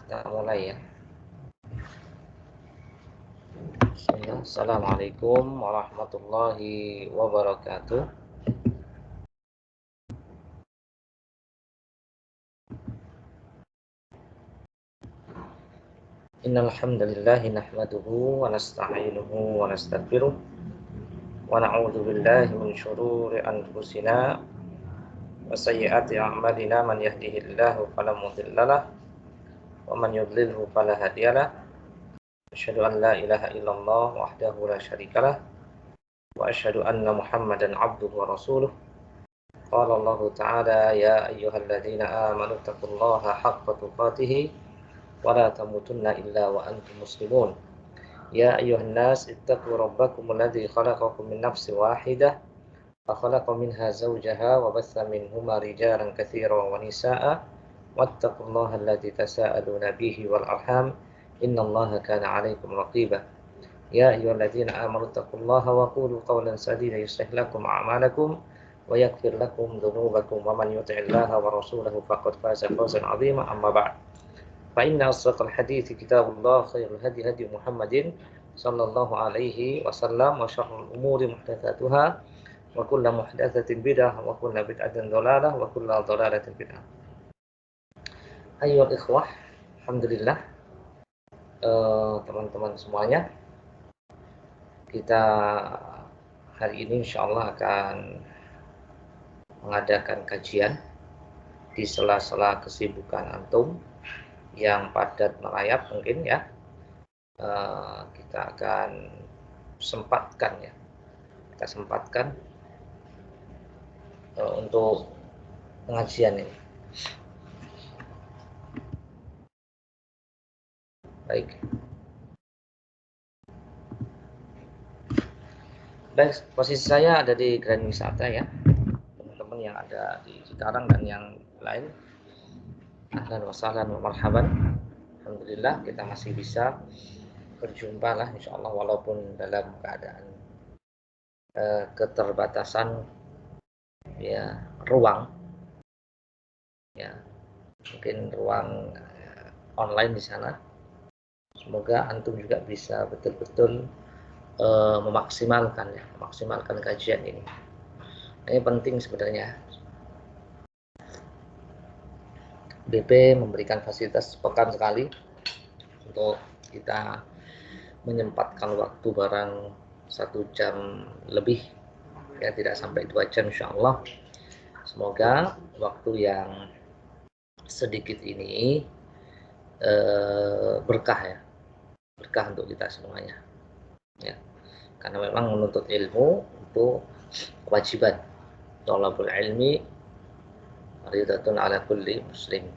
Kita mulai ya. Assalamualaikum warahmatullahi wabarakatuh. Innal hamdalillah nahmaduhu wa nasta'inuhu wa nastaghfiruh wa na'udzu billahi min shururi anfusina wa sayyiati a'malina. Man yahdihillahu fala mudhillalah wa man yudlilhu fala hadiyalah. Asyhadu an la ilaha illallah wahdahu la syarikalah wa asyhadu anna Muhammadan abduhu wa rasuluh. Qala Allah Ta'ala ya ayyuhalladzina amanu taqullaha haqqa tuqatih wa la tamutunna illa wa antum muslimun. Ya ayyuhan nas ittaqu rabbakum alladzi khalaqakum min nafsin wahidah wa khalaqa minha zawjaha wa batha minhuma rijalan katsiran wa nisaa'a wattaqullaha alladzi tasaaluna bihi wal arham innallaha kana 'alaikum raqiba. Ya ayyuhalladzina amanu taqullaha wa qulu qawlan sadida yuslih lakum a'malakum wa yaghfir lakum dhunubakum wa man yuti'illaha wa rasulahu faqad faza fawzan 'azima. Amma ba'd. Fa inna asdaqal hadithi kitabullah, khairul hadi hadi Muhammadin sallallahu alaihi wasallam, wa syarrul umuri muhdatsatuha wa kullu muhdatsatin bid'ah wa kullu bid'atin dhalalah wa kullu dhalalatin bid'ah. Ayyuhal ikhwah, alhamdulillah teman-teman semuanya, kita hari ini insyaallah akan mengadakan kajian di sela-sela kesibukan antum yang padat merayap mungkin ya. Kita akan sempatkan ya, untuk pengajian ini. Baik, posisi saya ada di Grand Wisata ya. Teman-teman yang ada di Cikarang dan yang lain, ahlan wa sahlan wa marhaban. Alhamdulillah kita masih bisa berjumpa lah insyaallah, walaupun dalam keadaan keterbatasan ya ruang ya, mungkin ruang online di sana. Semoga antum juga bisa betul-betul memaksimalkan kajian ini. Ini penting sebenarnya. BP memberikan fasilitas pekan sekali untuk kita menyempatkan waktu barang 1 jam lebih ya, tidak sampai 2 jam insyaallah. Semoga waktu yang sedikit ini berkah untuk kita semuanya ya, karena memang menuntut ilmu itu kewajiban. Thalabul ilmi fardhatun ala kulli muslim.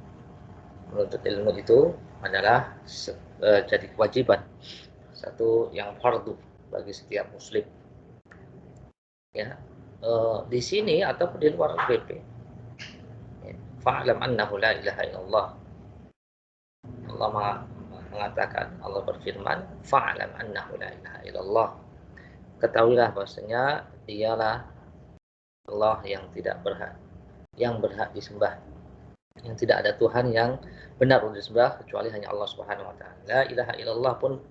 Menuntut ilmu itu adalah jadi kewajiban, satu yang fardu bagi setiap muslim ya, di sini ataupun di luar BP ya. Fa'lam annahu la ilaha illallah. Allah mengatakan, Allah berfirman, fa'lam annahu la ilaha illallah. Ketahuilah bahwasanya dialah Allah yang berhak disembah, yang tidak ada Tuhan yang benar untuk disembah kecuali hanya Allah Subhanahu wa taala. La ilaha illallah pun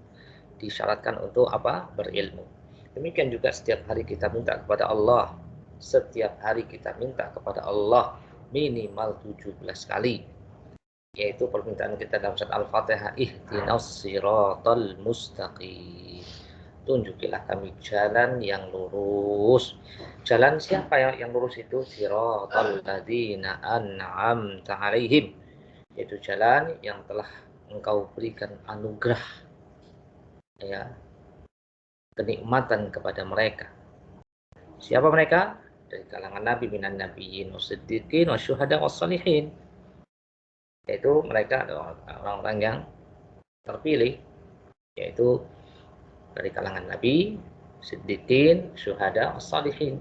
disyaratkan untuk apa? Berilmu. Demikian juga setiap hari kita minta kepada Allah. Setiap hari kita minta kepada Allah minimal 17 kali. Yaitu permintaan kita dalam surat Al-Fatihah, ihdinas siratal mustaqim. Tunjukilah kami jalan yang lurus. Jalan siapa yang lurus itu? Siratal ladzina an'amta 'alaihim. Yaitu jalan yang telah Engkau berikan anugerah ya, kenikmatan kepada mereka. Siapa mereka? Dari kalangan nabi, minan nabiyyin wasiddiqin wasyuhada wassalihin. Yaitu mereka adalah orang-orang yang terpilih, yaitu dari kalangan nabi, siddiqin, syuhada, as-salihin.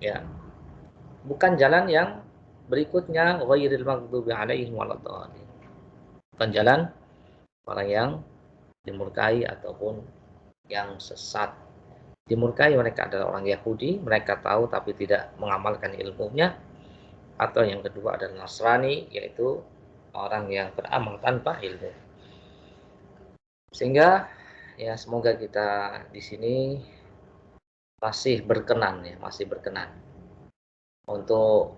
Ya. Bukan jalan yang berikutnya ghairil maghdubi 'alaihim waladdallin. Bukan jalan orang yang dimurkai ataupun yang sesat. Dimurkai mereka adalah orang Yahudi, mereka tahu tapi tidak mengamalkan ilmunya. Atau yang kedua adalah Nasrani, yaitu orang yang beramal tanpa ilmu. Sehingga ya semoga kita di sini masih berkenan untuk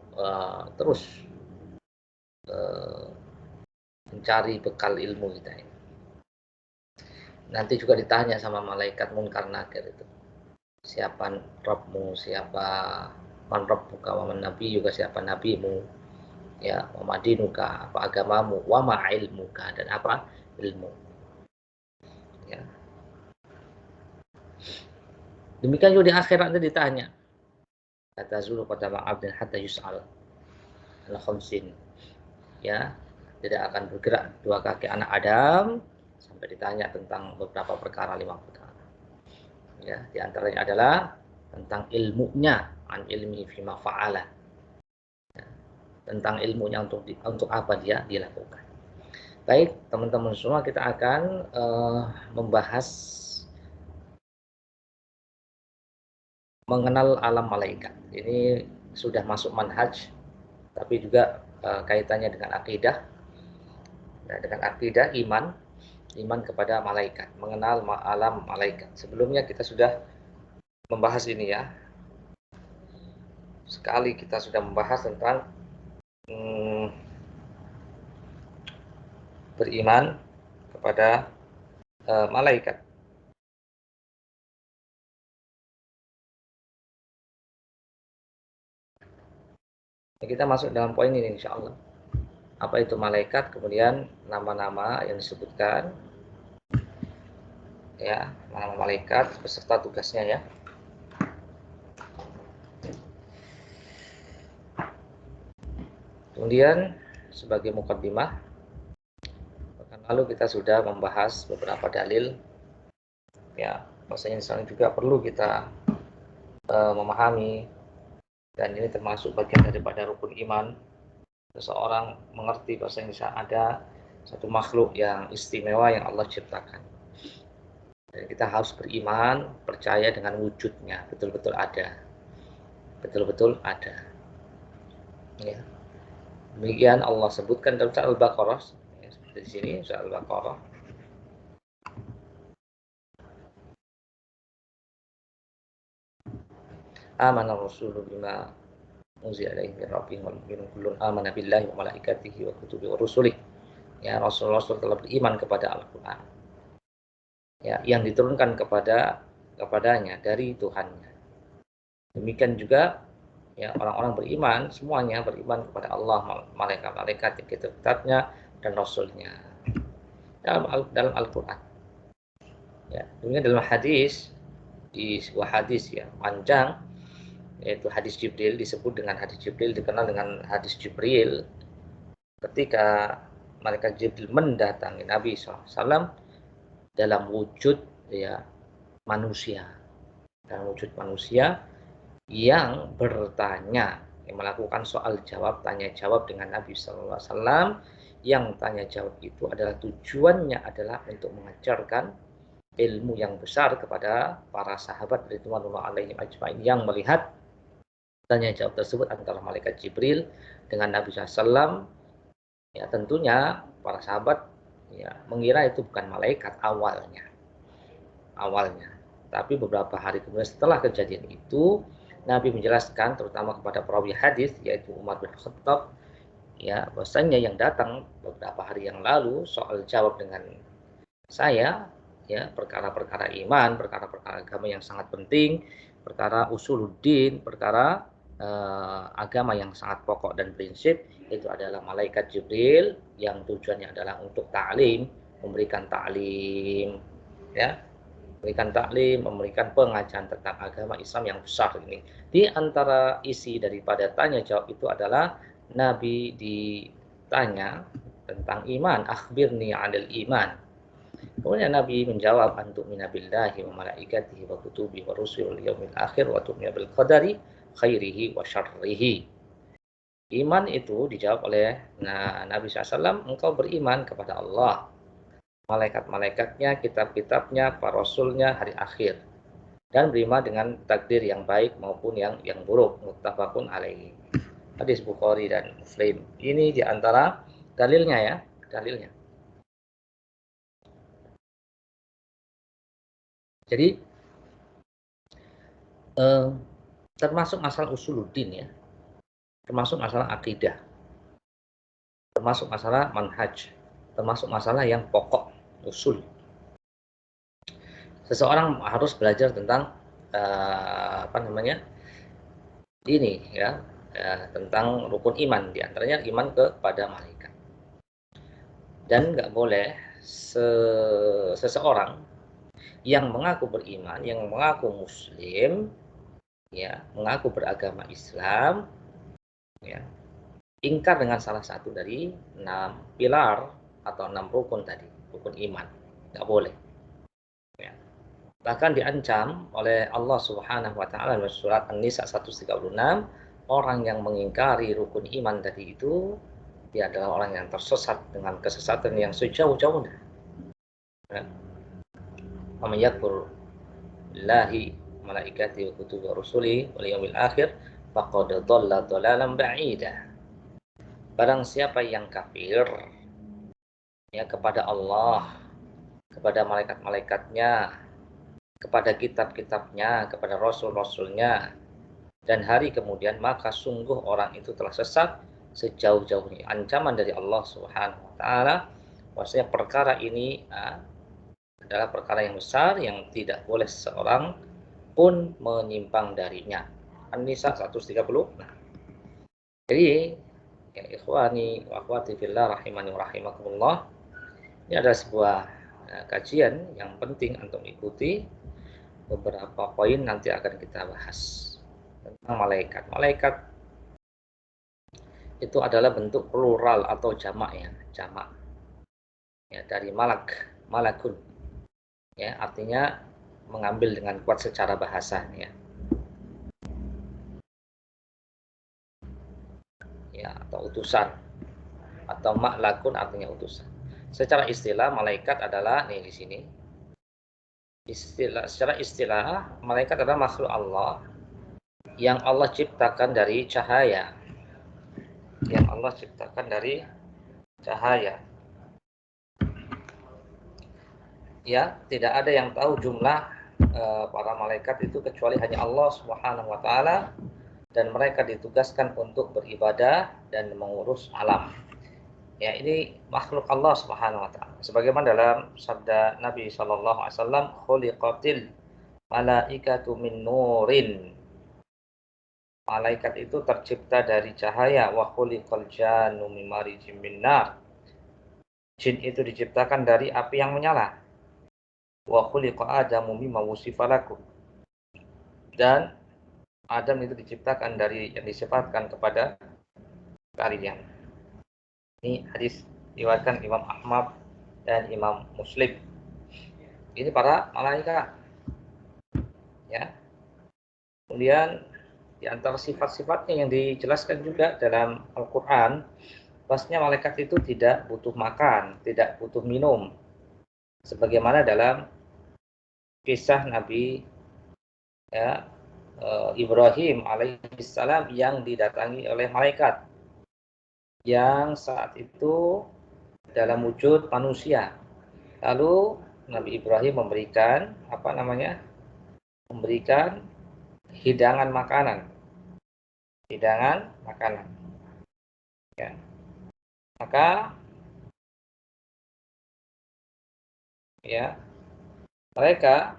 terus mencari bekal ilmu kita ini. Nanti juga ditanya sama malaikat munkar nakir itu. Siapa Rabbmu, siapa man Rabbuka, wa man nabiyuka, siapa nabimu, ya, wa madinuka, apa agamamu, wa ma ilmuka, dan apa ilmu. Ya. Demikian juga di akhirat nanti ditanya. Kata Zulu qadama abdin hatta yus'al al-khamsin. Ya, tidak akan bergerak dua kaki anak Adam sampai ditanya tentang beberapa perkara, 5 perkara. Ya, di antaranya adalah tentang ilmunya, an ilmi fima fa'ala. Ya, tentang ilmunya untuk apa dia dilakukan. Baik, teman-teman semua, kita akan membahas mengenal alam malaikat. Ini sudah masuk manhaj, tapi juga kaitannya dengan akidah. Nah, dengan akidah iman kepada malaikat, mengenal alam malaikat. Sebelumnya kita sudah membahas ini ya. Sekali kita sudah membahas tentang beriman kepada malaikat. Kita masuk dalam poin ini insya Allah. Apa itu malaikat, kemudian nama-nama yang disebutkan, ya, nama malaikat beserta tugasnya ya. Kemudian sebagai mukaddimah, lalu kita sudah membahas beberapa dalil, ya, bahwasanya misalnya juga perlu kita memahami, dan ini termasuk bagian daripada rukun iman. Seseorang mengerti bahwasanya ada satu makhluk yang istimewa yang Allah ciptakan. Dan kita harus beriman, percaya dengan wujudnya, betul-betul ada. Betul-betul ada. Ya. Demikian Allah sebutkan dalam surah Al-Baqarah, ya, seperti di sini surah Al-Baqarah. Amana Rasulu bima unzila ilaihi min rabbih wal mu'minun kullun amana billahi wa malaikatihi wa kutubihi wa rusulihi. Ya, Rasul telah beriman kepada Al-Qur'an. Ya, yang diturunkan kepadanya dari Tuhannya. Demikian juga ya orang-orang beriman, semuanya beriman kepada Allah, malaikat-malaikat, kitab-kitabnya dan Rasulnya dalam Al-Quran. Ya, demikian dalam hadis, di sebuah hadis ya panjang, yaitu hadis Jibril, disebut dengan hadis Jibril, dikenal dengan hadis Jibril, ketika malaikat Jibril mendatangi Nabi SAW dalam wujud ya manusia, dalam wujud manusia yang bertanya, yang melakukan soal jawab, tanya jawab dengan Nabi SAW, yang tanya jawab itu adalah tujuannya adalah untuk mengajarkan ilmu yang besar kepada para sahabat ridwanullah alaihim ajmain yang melihat tanya jawab tersebut antara malaikat Jibril dengan Nabi SAW. Ya, tentunya para sahabat ya mengira itu bukan malaikat awalnya, tapi beberapa hari kemudian setelah kejadian itu Nabi menjelaskan terutama kepada perawi hadis yaitu Umar bin Khattab, ya, bahwasanya yang datang beberapa hari yang lalu soal jawab dengan saya, ya, perkara-perkara iman, perkara-perkara agama yang sangat penting, perkara usuluddin, perkara agama yang sangat pokok dan prinsip, itu adalah malaikat Jibril yang tujuannya adalah untuk ta'lim, memberikan ta'lim, ya, memberikan pengajaran tentang agama Islam yang besar ini. Di antara isi daripada tanya jawab itu adalah Nabi ditanya tentang iman, akhbirni 'anil iman. Kemudian Nabi menjawab, antu'mina billahi wa malaikatihi wa kutubihi wa rusulihi wal yaumil akhir wa tu'mina bil qadari khairihi wa syarrihi. Iman itu dijawab oleh Nabi SAW, engkau beriman kepada Allah, malaikat-malaikatnya, kitab-kitabnya, para rasulnya, hari akhir, dan beriman dengan takdir yang baik maupun yang buruk. Muttafaqun alaihi. Hadis Bukhari dan Muslim. Ini diantara Dalilnya ya, dalilnya. Jadi termasuk masalah usuluddin ya, termasuk masalah akidah, termasuk masalah manhaj, termasuk masalah yang pokok usul. Seseorang harus belajar tentang apa namanya ini ya, tentang rukun iman, diantaranya iman kepada malaikat. Dan nggak boleh seseorang yang mengaku beriman, yang mengaku muslim, ya, mengaku beragama Islam, ya, ingkar dengan salah satu dari 6 pilar atau 6 rukun tadi, rukun iman. Nggak boleh. Ya. Bahkan diancam oleh Allah Subhanahu wa taala dalam surat An-Nisa 136, orang yang mengingkari rukun iman tadi itu dia adalah orang yang tersesat dengan kesesatan yang sejauh-jauhnya. Ya. Wa may yakfur billahi malaikati wa kutubi wa rusuli wal yaumil akhir faqad dhalla dhalalan ba'ida. Barang siapa yang kafir ya kepada Allah, kepada malaikat-malaikatnya, kepada kitab-kitabnya, kepada rasul-rasulnya, dan hari kemudian, maka sungguh orang itu telah sesat sejauh-jauhnya. Ancaman dari Allah Subhanahu wa taala, maksudnya perkara ini adalah perkara yang besar yang tidak boleh seorang pun menyimpang darinya. An-Nisa 130. Nah, jadi ya ikhwani wa akhwati fillah rahimani wa rahimakumullah, ini adalah sebuah kajian yang penting untuk ikuti. Beberapa poin nanti akan kita bahas tentang malaikat. Malaikat itu adalah bentuk plural atau jamak ya, jamak ya, dari malak, malakun ya, artinya mengambil dengan kuat secara bahasa ya, atau utusan, atau maklakun artinya utusan. Secara istilah malaikat adalah nih di sini. Secara istilah malaikat adalah makhluk Allah yang Allah ciptakan dari cahaya. Yang Allah ciptakan dari cahaya. Ya, tidak ada yang tahu jumlah para malaikat itu kecuali hanya Allah Subhanahu wa taala, dan mereka ditugaskan untuk beribadah dan mengurus alam. Ya, ini makhluk Allah Subhanahu wa taala. Sebagaimana dalam sabda Nabi sallallahu alaihi wasallam, khuliqatil malaikatu min nurin. Malaikat itu tercipta dari cahaya, wa khuliqal jannu min marijim min nar. Jin itu diciptakan dari api yang menyala. Wa khuliqa adamu mimma wusifa lakum. Dan Adam itu diciptakan dari yang disifatkan kepada kalian. Ini hadis diriwayatkan Imam Ahmad dan Imam Muslim. Ini para malaikat. Ya. Kemudian di antara sifat-sifatnya yang dijelaskan juga dalam Al-Qur'an, bahwasanya malaikat itu tidak butuh makan, tidak butuh minum. Sebagaimana dalam kisah Nabi ya, Ibrahim alaihissalam yang didatangi oleh malaikat yang saat itu dalam wujud manusia. Lalu Nabi Ibrahim memberikan memberikan hidangan makanan. Ya. Maka ya, mereka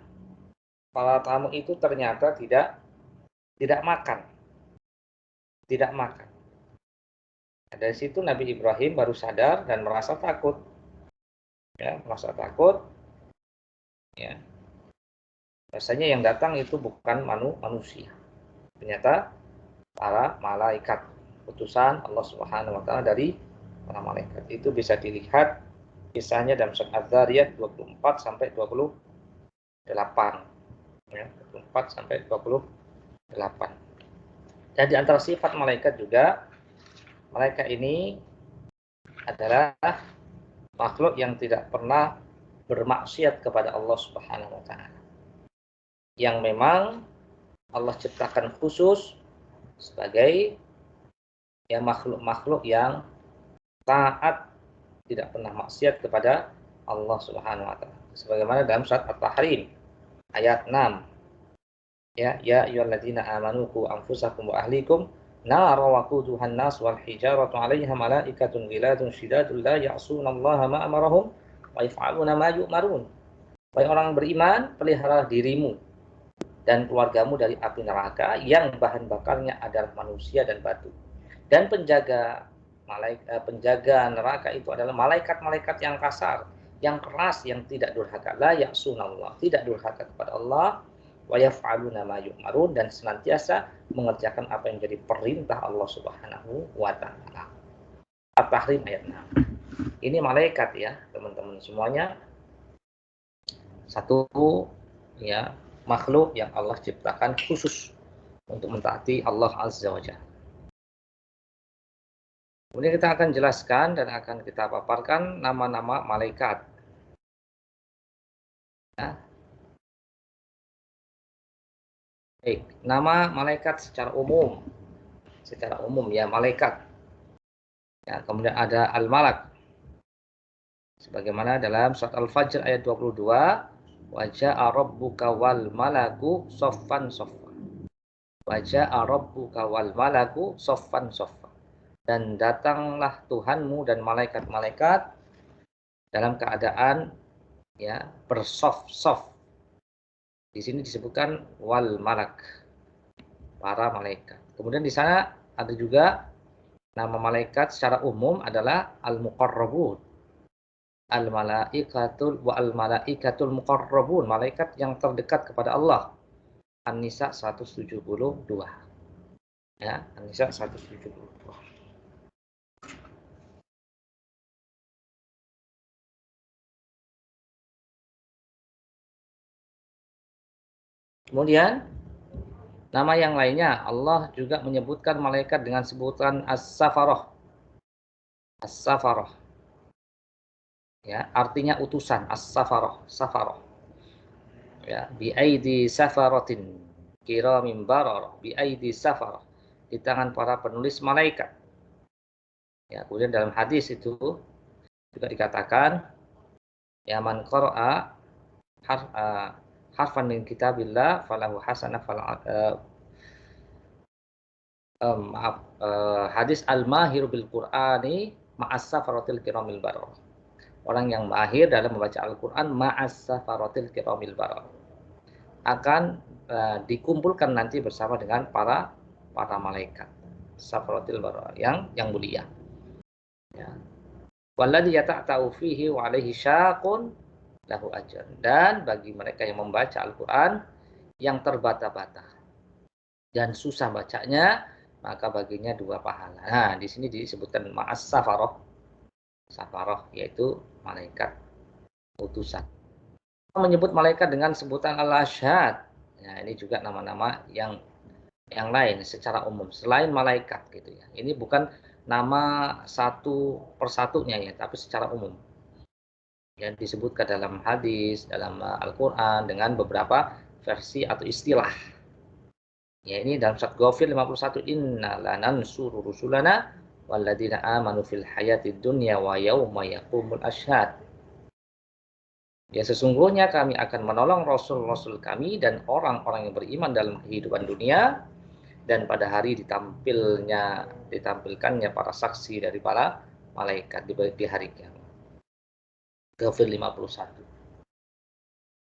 para tamu itu ternyata tidak makan. Tidak makan. Dari situ Nabi Ibrahim baru sadar dan merasa takut. Ya, merasa takut. Ya. Rasanya yang datang itu bukan manusia. Ternyata para malaikat, utusan Allah Subhanahu wa taala dari para malaikat. Itu bisa dilihat kisahnya dalam surat Az-Zariyat 24 sampai 28. Ya, 24 sampai 28. Dan di antara sifat malaikat juga, malaikat ini adalah makhluk yang tidak pernah bermaksiat kepada Allah Subhanahu wa taala. Yang memang Allah ciptakan khusus sebagai ya makhluk-makhluk yang taat tidak pernah maksiat kepada Allah Subhanahu wa taala. Sebagaimana dalam surat At-Tahrim ayat 6. Ya ayyuhalladzina amanu qu anfusakum wa ahlikum nara waquduhan nas wal hijaratu 'alaiha malaikatun ghiladun syidadun la ya'sunallaha ma amarahum wa yaf'aluna ma yu'marun. Wahai orang beriman, peliharalah dirimu dan keluargamu dari api neraka yang bahan bakarnya adalah manusia dan batu. Dan penjaga neraka itu adalah malaikat-malaikat yang kasar, yang keras, yang tidak durhaka. La ya'sunallah, tidak durhaka kepada Allah. Wa yaf'aluna ma yu'marun, dan senantiasa mengerjakan apa yang jadi perintah Allah Subhanahu wa taala. At-Tahrim ayat 6. Ini malaikat ya, teman-teman semuanya. Satu ya makhluk yang Allah ciptakan khusus untuk mentaati Allah Azza wa Jalla. Kemudian kita akan jelaskan dan akan kita paparkan nama-nama malaikat. Ya. Baik, nama malaikat secara umum ya malaikat. Ya, kemudian ada al-malak. Sebagaimana dalam surat Al-Fajr ayat 22, wa ja'a rabbuka wal malaku soffan soffa. Wa ja'a rabbuka wal malaku soffan soffa. Dan datanglah Tuhanmu dan malaikat-malaikat dalam keadaan ya bersof-sof. Di sini disebutkan wal malak, para malaikat. Kemudian di sana ada juga nama malaikat secara umum adalah al-muqarrabun. Al-malaikatul wa al-malaikatul muqarrabun, malaikat yang terdekat kepada Allah. An-Nisa 172. Ya, An-Nisa 172. Kemudian nama yang lainnya, Allah juga menyebutkan malaikat dengan sebutan as-safarah. As-safarah. Ya, artinya utusan, as-safarah, safarah. Ya, bi aidi safaratin kiramin bararah, bi aidi safarah, di tangan para penulis malaikat. Ya, kemudian dalam hadis itu juga dikatakan ya man qara'a harfan min kitabillah falahu hasanah hadis al-mahir bil Qur'ani ma'as safaratil kiramil bararah. Orang yang mahir dalam membaca Al-Qur'an ma'as safaratil kiramil bararah akan dikumpulkan nanti bersama dengan para malaikat safaratil bararah yang mulia. Ya. Walladzi yata'ta'u fihi wa 'alaihi syaqun lahu ajr. Dan bagi mereka yang membaca Al-Qur'an yang terbata-bata dan susah bacanya, maka baginya 2 pahala. Nah, di sini disebutkan ma'as safarah. Safarah yaitu malaikat utusan. Menyebut malaikat dengan sebutan al-asyhad. Nah, ini juga nama-nama yang lain secara umum selain malaikat gitu ya. Ini bukan nama satu persatunya ya, tapi secara umum. Yang disebutkan dalam hadis, dalam Al-Qur'an dengan beberapa versi atau istilah. Ya, ini dalam surat Ghafir 51, inna lanansuru rusulana walladzina amanu fil hayatid dunya wa yauma yaqumul asyhad. Ya, sesungguhnya kami akan menolong rasul-rasul kami dan orang-orang yang beriman dalam kehidupan dunia, dan pada hari ditampilkannya para saksi dari para malaikat di hari kiamat. Ghafir 51.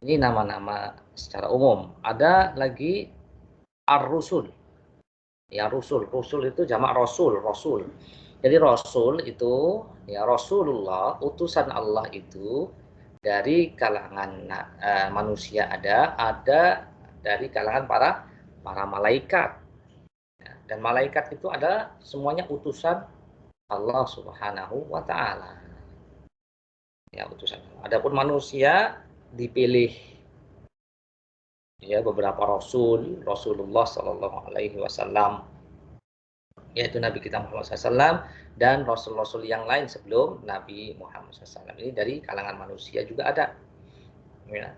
Ini nama-nama secara umum. Ada lagi ar-rusul. Ya, rusul itu jamak rasul. Jadi rasul itu ya Rasulullah, utusan Allah itu dari kalangan manusia ada dari kalangan para malaikat. Ya, dan malaikat itu ada semuanya utusan Allah Subhanahu wa taala. Ya, utusan. Adapun manusia dipilih ya beberapa Rasulullah Shallallahu Alaihi Wasallam, yaitu Nabi kita Muhammad SAW dan Rasul-Rasul yang lain sebelum Nabi Muhammad SAW. Ini dari kalangan manusia juga ada. Ya.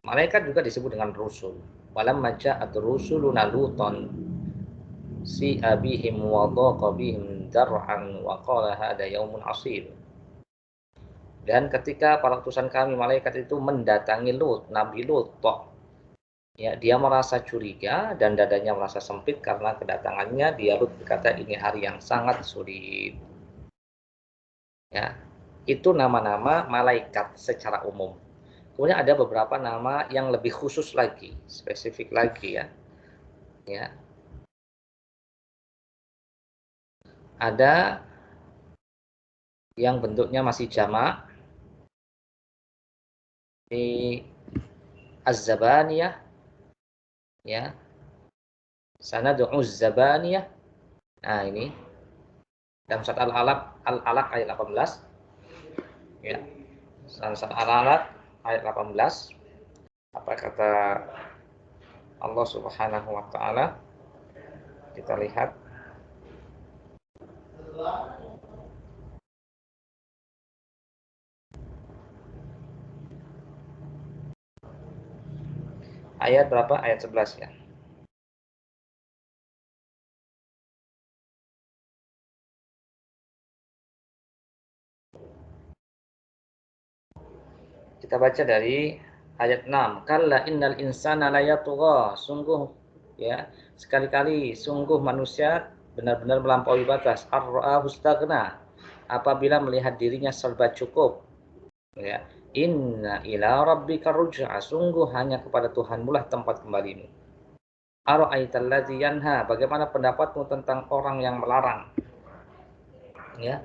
Malaikat juga disebut dengan Rasul. Walam maja'at rusuluna Luton si abihim wa dhaqa bihim dar'an wa qala hada yaumun asir. Dan ketika para utusan kami malaikat itu mendatangi Lut, Nabi Lut, ya, dia merasa curiga dan dadanya merasa sempit karena kedatangannya. Dia Lut berkata, ini hari yang sangat sulit. Ya, itu nama-nama malaikat secara umum. Kemudian ada beberapa nama yang lebih khusus lagi, spesifik lagi ya. Ya. Ada yang bentuknya masih jamak di Az-Zabaniyah ya. Sanad'u Az-Zabaniyah. Nah, ini dalam surat Al-Alaq ayat 18 ya. Dalam surat Al-Alaq ayat 18 apa kata Allah Subhanahu wa taala? Kita lihat ayat berapa? Ayat 11 ya. Kita baca dari ayat 6. Kalla innal insana layatgha. Sungguh ya, sekali-kali sungguh manusia benar-benar melampaui batas. Ar-ra'ahu istaghna. Apabila melihat dirinya serba cukup. Ya. Inna ila rabbika ruj'a. Sungguh hanya kepada Tuhanmu lah tempat kembalimu. Ara'aital ladzi yanha. Bagaimana pendapatmu tentang orang yang melarang? Ya.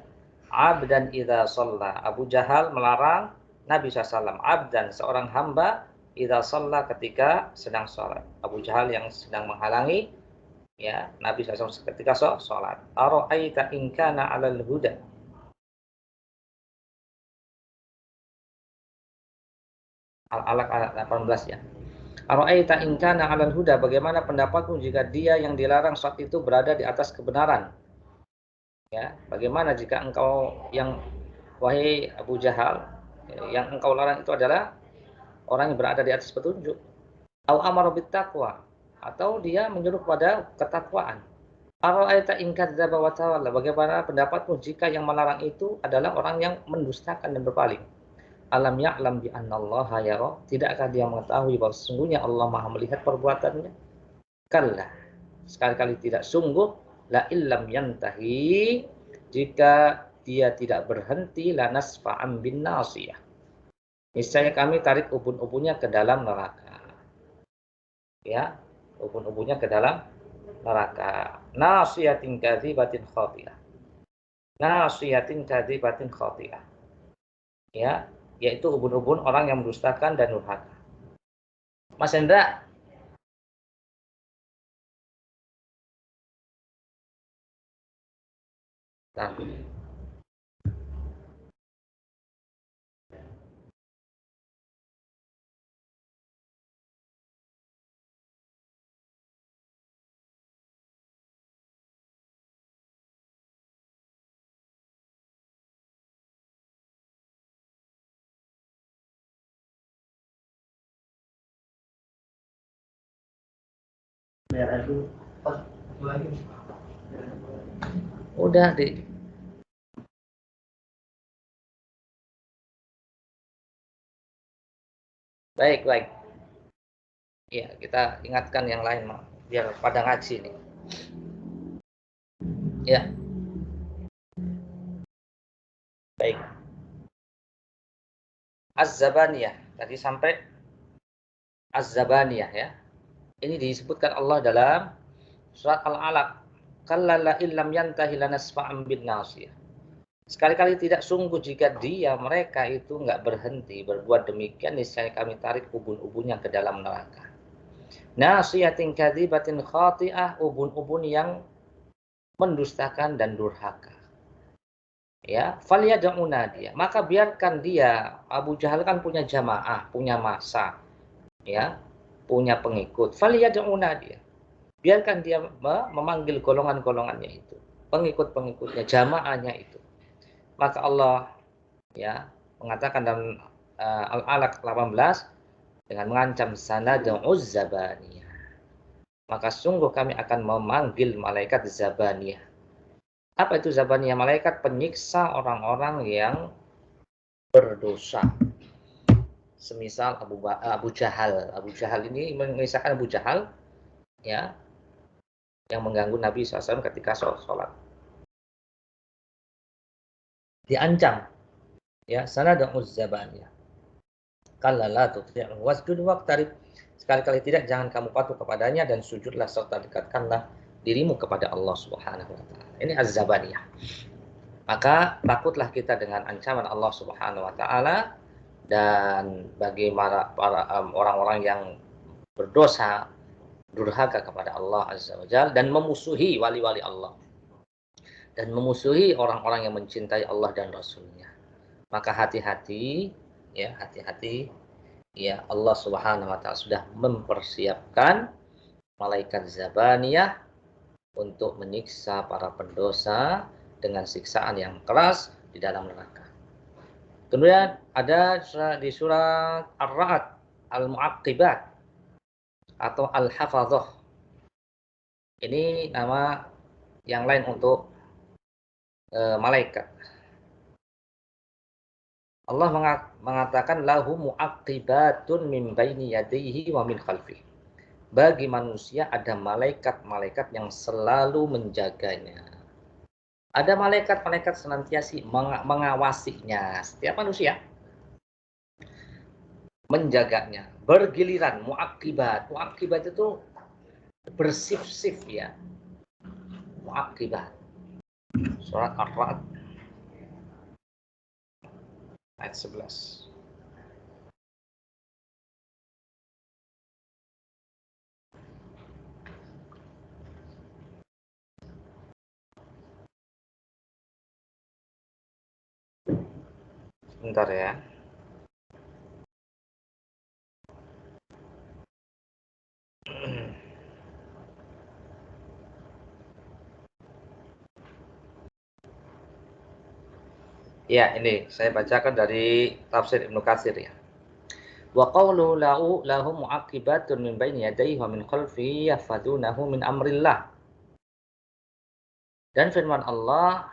Abdan idza shalla. Abu Jahal melarang Nabi SAW. Abdan, seorang hamba, idza shalla, ketika sedang sholat. Abu Jahal yang sedang menghalangi ya Nabi SAW ketika sholat. Ara'aita in kana 'alal huda. Al-Alaq ayat 18 ya. Ara'aita in kana 'alal huda. Bagaimana pendapatmu jika dia yang dilarang saat itu berada di atas kebenaran? Ya, bagaimana jika engkau yang wahai Abu Jahal, yang engkau larang itu adalah orang yang berada di atas petunjuk. Au amara bittaqwa, atau dia menyuruh pada ketakwaan. Ara'aita in kadzdzaba wa tawalla. Bagaimana pendapatmu jika yang melarang itu adalah orang yang mendustakan dan berpaling? Alam ya'lam bi annallaha yara. Tidakkah dia mengetahui bahwa sesungguhnya Allah Maha melihat perbuatannya? Kalla. Sekali-kali tidak. Sungguh la illam yantahi, jika dia tidak berhenti, lanasfa'an bin nasiyah. Niscaya kami tarik ubun-ubunnya ke dalam neraka. Ya, ubun-ubunnya ke dalam neraka. Nasiyatin kadzibatin khati'ah. Nasiyatin kadzibatin khati'ah. Ya, yaitu ubun-ubun orang yang mendustakan dan durhaka. Mas Hendra. Nah, udah di baik baik. Ya, kita ingatkan yang lain biar pada ngaji nih. Ya, baik. Az-Zabaniyah. Tadi sampai Az-Zabaniyah ya. Ini disebutkan Allah dalam surat Al-Alaq. Kalla la illam yantahi lanasfa'an bin nasiyah. Sekali-kali tidak, sungguh jika mereka itu enggak berhenti berbuat demikian, niscaya kami tarik ubun-ubunnya ke dalam neraka. Nasiyatin kadzibatin khati'ah, ubun-ubun yang mendustakan dan durhaka. Ya, falyad'u nadiya. Maka biarkan dia, Abu Jahal kan punya jamaah, punya massa, ya, punya pengikut. Falyad'u nadiya. Biarkan dia memanggil golongan-golongannya itu, pengikut-pengikutnya, jamaahnya itu. Maka Allah ya mengatakan dalam Al-Alaq 18 dengan mengancam sanad'uz zabaniyah. Maka sungguh kami akan memanggil malaikat zabaniyah. Apa itu zabaniyah? Malaikat penyiksa orang-orang yang berdosa. Semisal Abu Jahal. Abu Jahal ini mengisahkan Abu Jahal, ya, yang mengganggu Nabi SAW ketika sholat. Diancam, ya, sanad'uz zabaniyah. Kalla la tuti'hu wasjud waqtarib. Sekali-kali tidak, jangan kamu patuh kepadanya dan sujudlah serta dekatkanlah dirimu kepada Allah Subhanahu wa taala. Ini az-zabaniyah. Maka takutlah kita dengan ancaman Allah Subhanahu wa taala, dan bagi para orang-orang yang berdosa, durhaka kepada Allah Azza wa Jalla, dan memusuhi wali-wali Allah, dan memusuhi orang-orang yang mencintai Allah dan Rasulnya. Maka hati-hati, ya, hati-hati, ya, Allah Subhanahu wa taala sudah mempersiapkan malaikat zabaniyah untuk menyiksa para pendosa dengan siksaan yang keras di dalam neraka. Kemudian ada di surat Ar-Ra'd Al-Mu'aqqibat atau Al-Hafadhah. Ini nama yang lain untuk malaikat. Allah mengatakan lahu mu'aqqibatun min baini yadayhi wa min khalfihi. Bagi manusia ada malaikat-malaikat yang selalu menjaganya. Ada malaikat-malaikat senantiasa mengawasinya, setiap manusia menjaganya, bergiliran, mu'aqqibat. Mu'aqqibat itu bersif-sif, ya. Mu'aqqibat. Surat Ar-Ra'd ayat 11. Bentar ya. Ya, ini saya bacakan dari tafsir Ibnu Katsir, ya. Wa qawlu lahu mu'aqibatun min baini yadayhi wa min khalfihi yahfazunahu min amrillah. Dan firman Allah,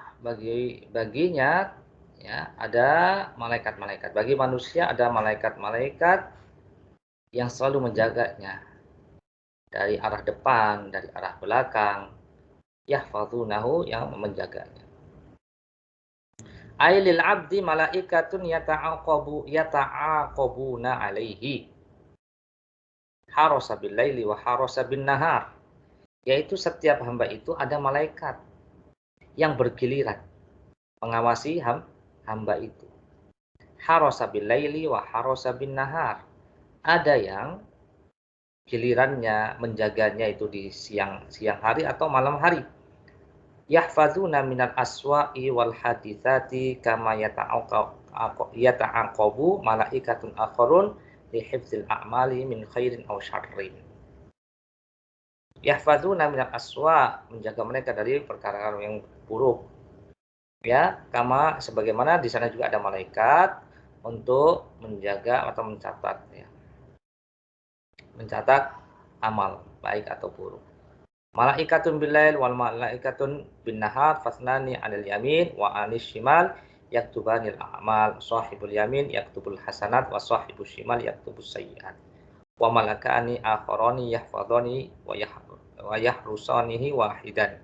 baginya, ya, ada malaikat-malaikat. Bagi manusia ada malaikat-malaikat yang selalu menjaganya dari arah depan, dari arah belakang. Yahfazunahu, yang menjaganya. Ailil abdi malaikatun yata'aqabuna alaihi harasa bil laili wa harasa bin nahar. Yaitu setiap hamba itu ada malaikat yang bergiliran mengawasi hamba itu. Harasa bil laili wa harasa bin nahar. Ada yang gilirannya menjaganya itu di siang hari atau malam hari. Yahfazuna minal aswa'i wal hadithati kama yata'aqabu malaikatun akharun li hifdzil a'mali min khairin aw syarrin. Yahfazuna minal aswa', menjaga mereka dari perkara yang buruk. Ya, kama sebagaimana di sana juga ada malaikat untuk menjaga atau mencatat, ya. Mencatat amal baik atau buruk. Malaikatun bilail wal malaikatun bin nahar fasnani 'anil yamin wa 'anis shimal yaktubanil a'mal. Shahibul yamin yaktubul hasanat wa shahibus shimal yaktubus sayyi'at. Wa malakani akharani yahfadhani wa yahrusanihi wahidan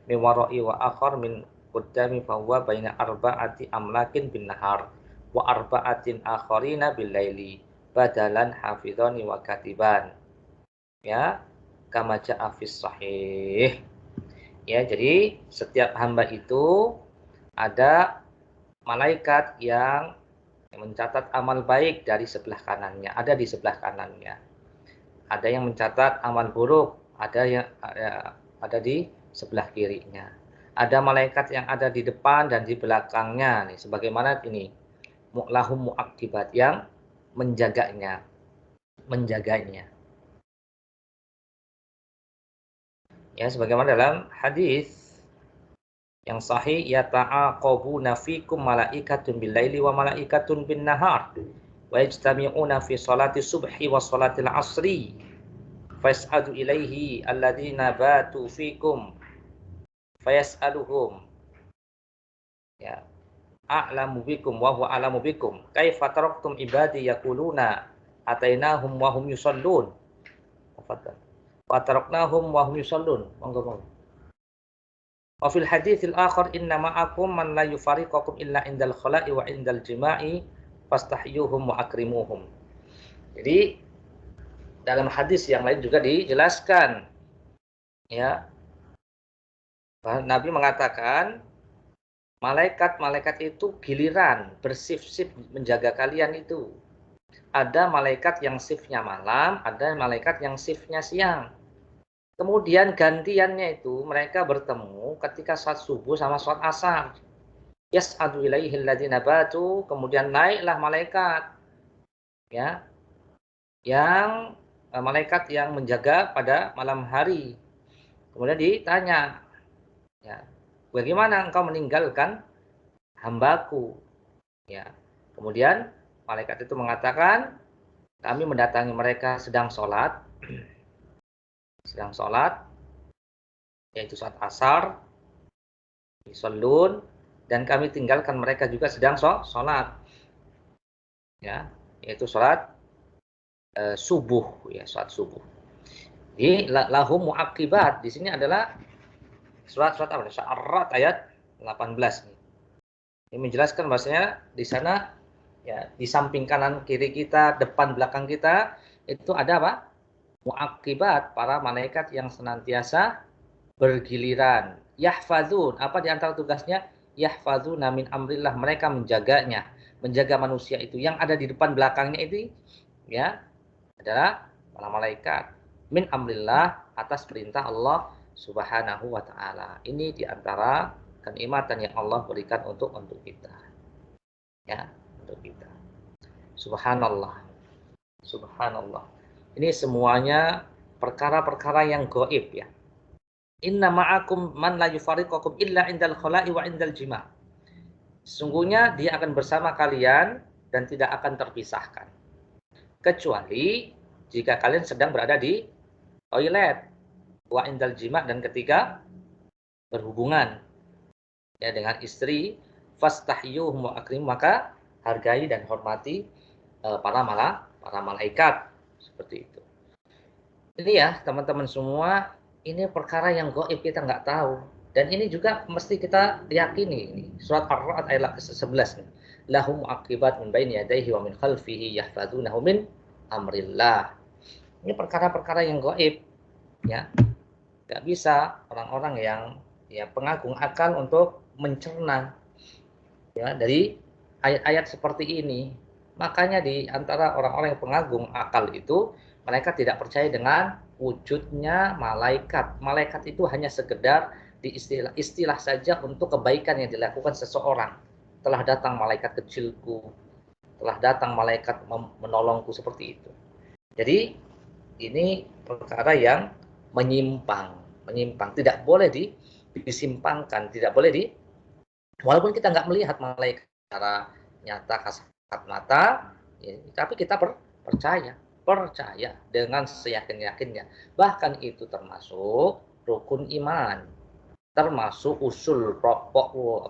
min wara'i wa akhar min qaddami fa huwa baina arba'ati amlakin bin nahar wa arba'atin akharina bil laili badalan hafidhani wa katiban. Ya, kama ja'a fis sahih. Ya, jadi setiap hamba itu ada malaikat yang mencatat amal baik dari sebelah kanannya, ada di sebelah kanannya. Ada yang mencatat amal buruk, ada yang ada di sebelah kirinya. Ada malaikat yang ada di depan dan di belakangnya, nih, sebagaimana ini lahum mu'aqibat, yang menjaganya. Ya, sebagaimana dalam hadis yang sahih, yata'aqabuna fikum malaikatun bil laili wa malaikatun bin nahar wa yajtami'una fi salati subhi wa salatil asri fas'adu ilaihi alladziina batu fikum fayas'aluhum, ya, a'lamu bikum wa huwa a'lamu bikum. Kaifa taraktum ibadi yaquluna atainahum wa hum yusallun. Tafadhal. Wa taraknahum wa hum yusallun. Monggo monggo. Wa fil haditsil akhar inna ma'akum man la yufariqukum illa indal khala'i wa indal jima'i fastahyuhum wa akrimuhum. Jadi dalam hadis yang lain juga dijelaskan, ya, Nabi mengatakan malaikat-malaikat itu giliran bersif-sif menjaga kalian itu. Ada malaikat yang shiftnya malam, ada malaikat yang shiftnya siang. Kemudian gantiannya itu mereka bertemu ketika saat subuh sama saat asar. Yas'adu ilaihi alladziina batu, kemudian naiklah malaikat, ya, yang malaikat yang menjaga pada malam hari. Kemudian ditanya, ya, bagaimana engkau meninggalkan hambaku? Ya. Kemudian malaikat itu mengatakan, kami mendatangi mereka sedang sholat, yaitu saat asar, yusallun, dan kami tinggalkan mereka juga sedang sholat, ya, yaitu sholat subuh, ya, sholat subuh. Jadi lahum muaqibat di sini adalah surat apa? Sya'arat ayat 18 nih. Ini menjelaskan bahasanya di sana, ya, di samping kanan kiri kita, depan belakang kita itu ada apa? Muaqibat, para malaikat yang senantiasa bergiliran. Yahfazun, apa di antara tugasnya? Yahfazuna min amrillah, mereka menjaganya, menjaga manusia itu. Yang ada di depan belakangnya itu, ya, adalah para malaikat min amrillah, atas perintah Allah Subhanahu wa taala. Ini di antara kenikmatan yang Allah berikan untuk kita. Ya, untuk kita. Subhanallah. Subhanallah. Ini semuanya perkara-perkara yang gaib, ya. Inna ma'akum man la yufariqukum illa indal khala'i wa indal jima'. Sesungguhnya dia akan bersama kalian dan tidak akan terpisahkan. Kecuali jika kalian sedang berada di toilet, wa indal jima', dan ketika berhubungan, ya, dengan istri, fastahyuhum wa akrim, maka hargai dan hormati para malaikat, seperti itu. Ini, ya, teman-teman semua, ini perkara yang gaib, kita nggak tahu, dan ini juga mesti kita yakini. Ini surat Ar-Ra'd ayat 11 nih. Lahum mu'aqibat min baini yadayhi wa min khalfihi yahfazunahu min amrillah. Ini perkara-perkara yang gaib, ya. Nggak bisa orang-orang yang, ya, pengagung akal untuk mencerna, ya, dari ayat-ayat seperti ini. Makanya di antara orang-orang yang pengagung akal itu, mereka tidak percaya dengan wujudnya malaikat. Malaikat itu hanya sekedar di istilah saja untuk kebaikan yang dilakukan seseorang. Telah datang malaikat kecilku, telah datang malaikat menolongku, seperti itu. Jadi ini perkara yang menyimpang, tidak boleh disimpangkan, tidak boleh walaupun kita nggak melihat malaikat secara nyata kasat mata, ya, tapi kita percaya dengan seyakin-yakinnya. Bahkan itu termasuk rukun iman, termasuk usul pokok,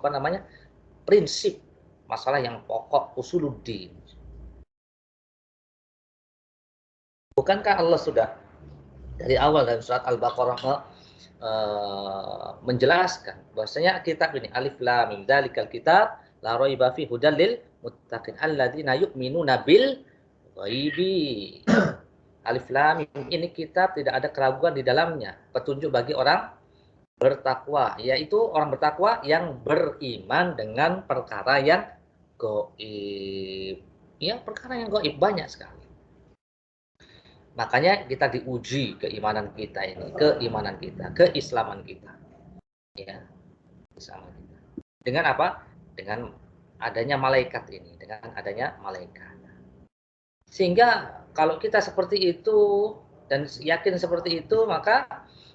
prinsip, masalah yang pokok, usuluddin. Bukankah Allah sudah dari awal dalam surat Al-Baqarah menjelaskan bahwasanya kitab ini, alif lam mim, dzalikal kitab la raiba fi hudal lil muttaqin alladzina yu'minuna bil ghaibi. Alif lam mim, ini kitab tidak ada keraguan di dalamnya, petunjuk bagi orang bertakwa, yaitu orang bertakwa yang beriman dengan perkara yang gaib. Ya, perkara yang gaib banyak sekali. Makanya kita diuji keimanan kita ini, keislaman kita. Ya, keislaman kita. Dengan apa? Dengan adanya malaikat ini, dengan adanya malaikat. Sehingga kalau kita seperti itu dan yakin seperti itu, maka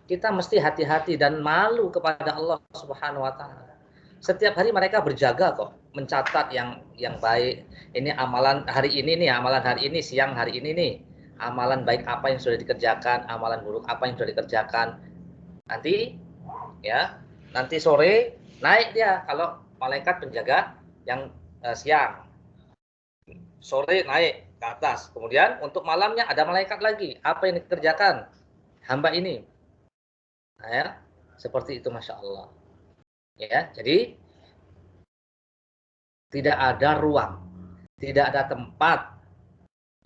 kita mesti hati-hati dan malu kepada Allah Subhanahu wa taala. Setiap hari mereka berjaga kok, mencatat yang baik. Ini amalan hari ini nih, amalan hari ini, siang hari ini nih. Amalan baik apa yang sudah dikerjakan, amalan buruk apa yang sudah dikerjakan. Nanti, ya, nanti sore naik dia kalau malaikat penjaga yang siang. Sore naik ke atas. Kemudian untuk malamnya ada malaikat lagi. Apa yang dikerjakan hamba ini? Nah, ya, seperti itu, masya Allah. Ya, jadi tidak ada ruang, tidak ada tempat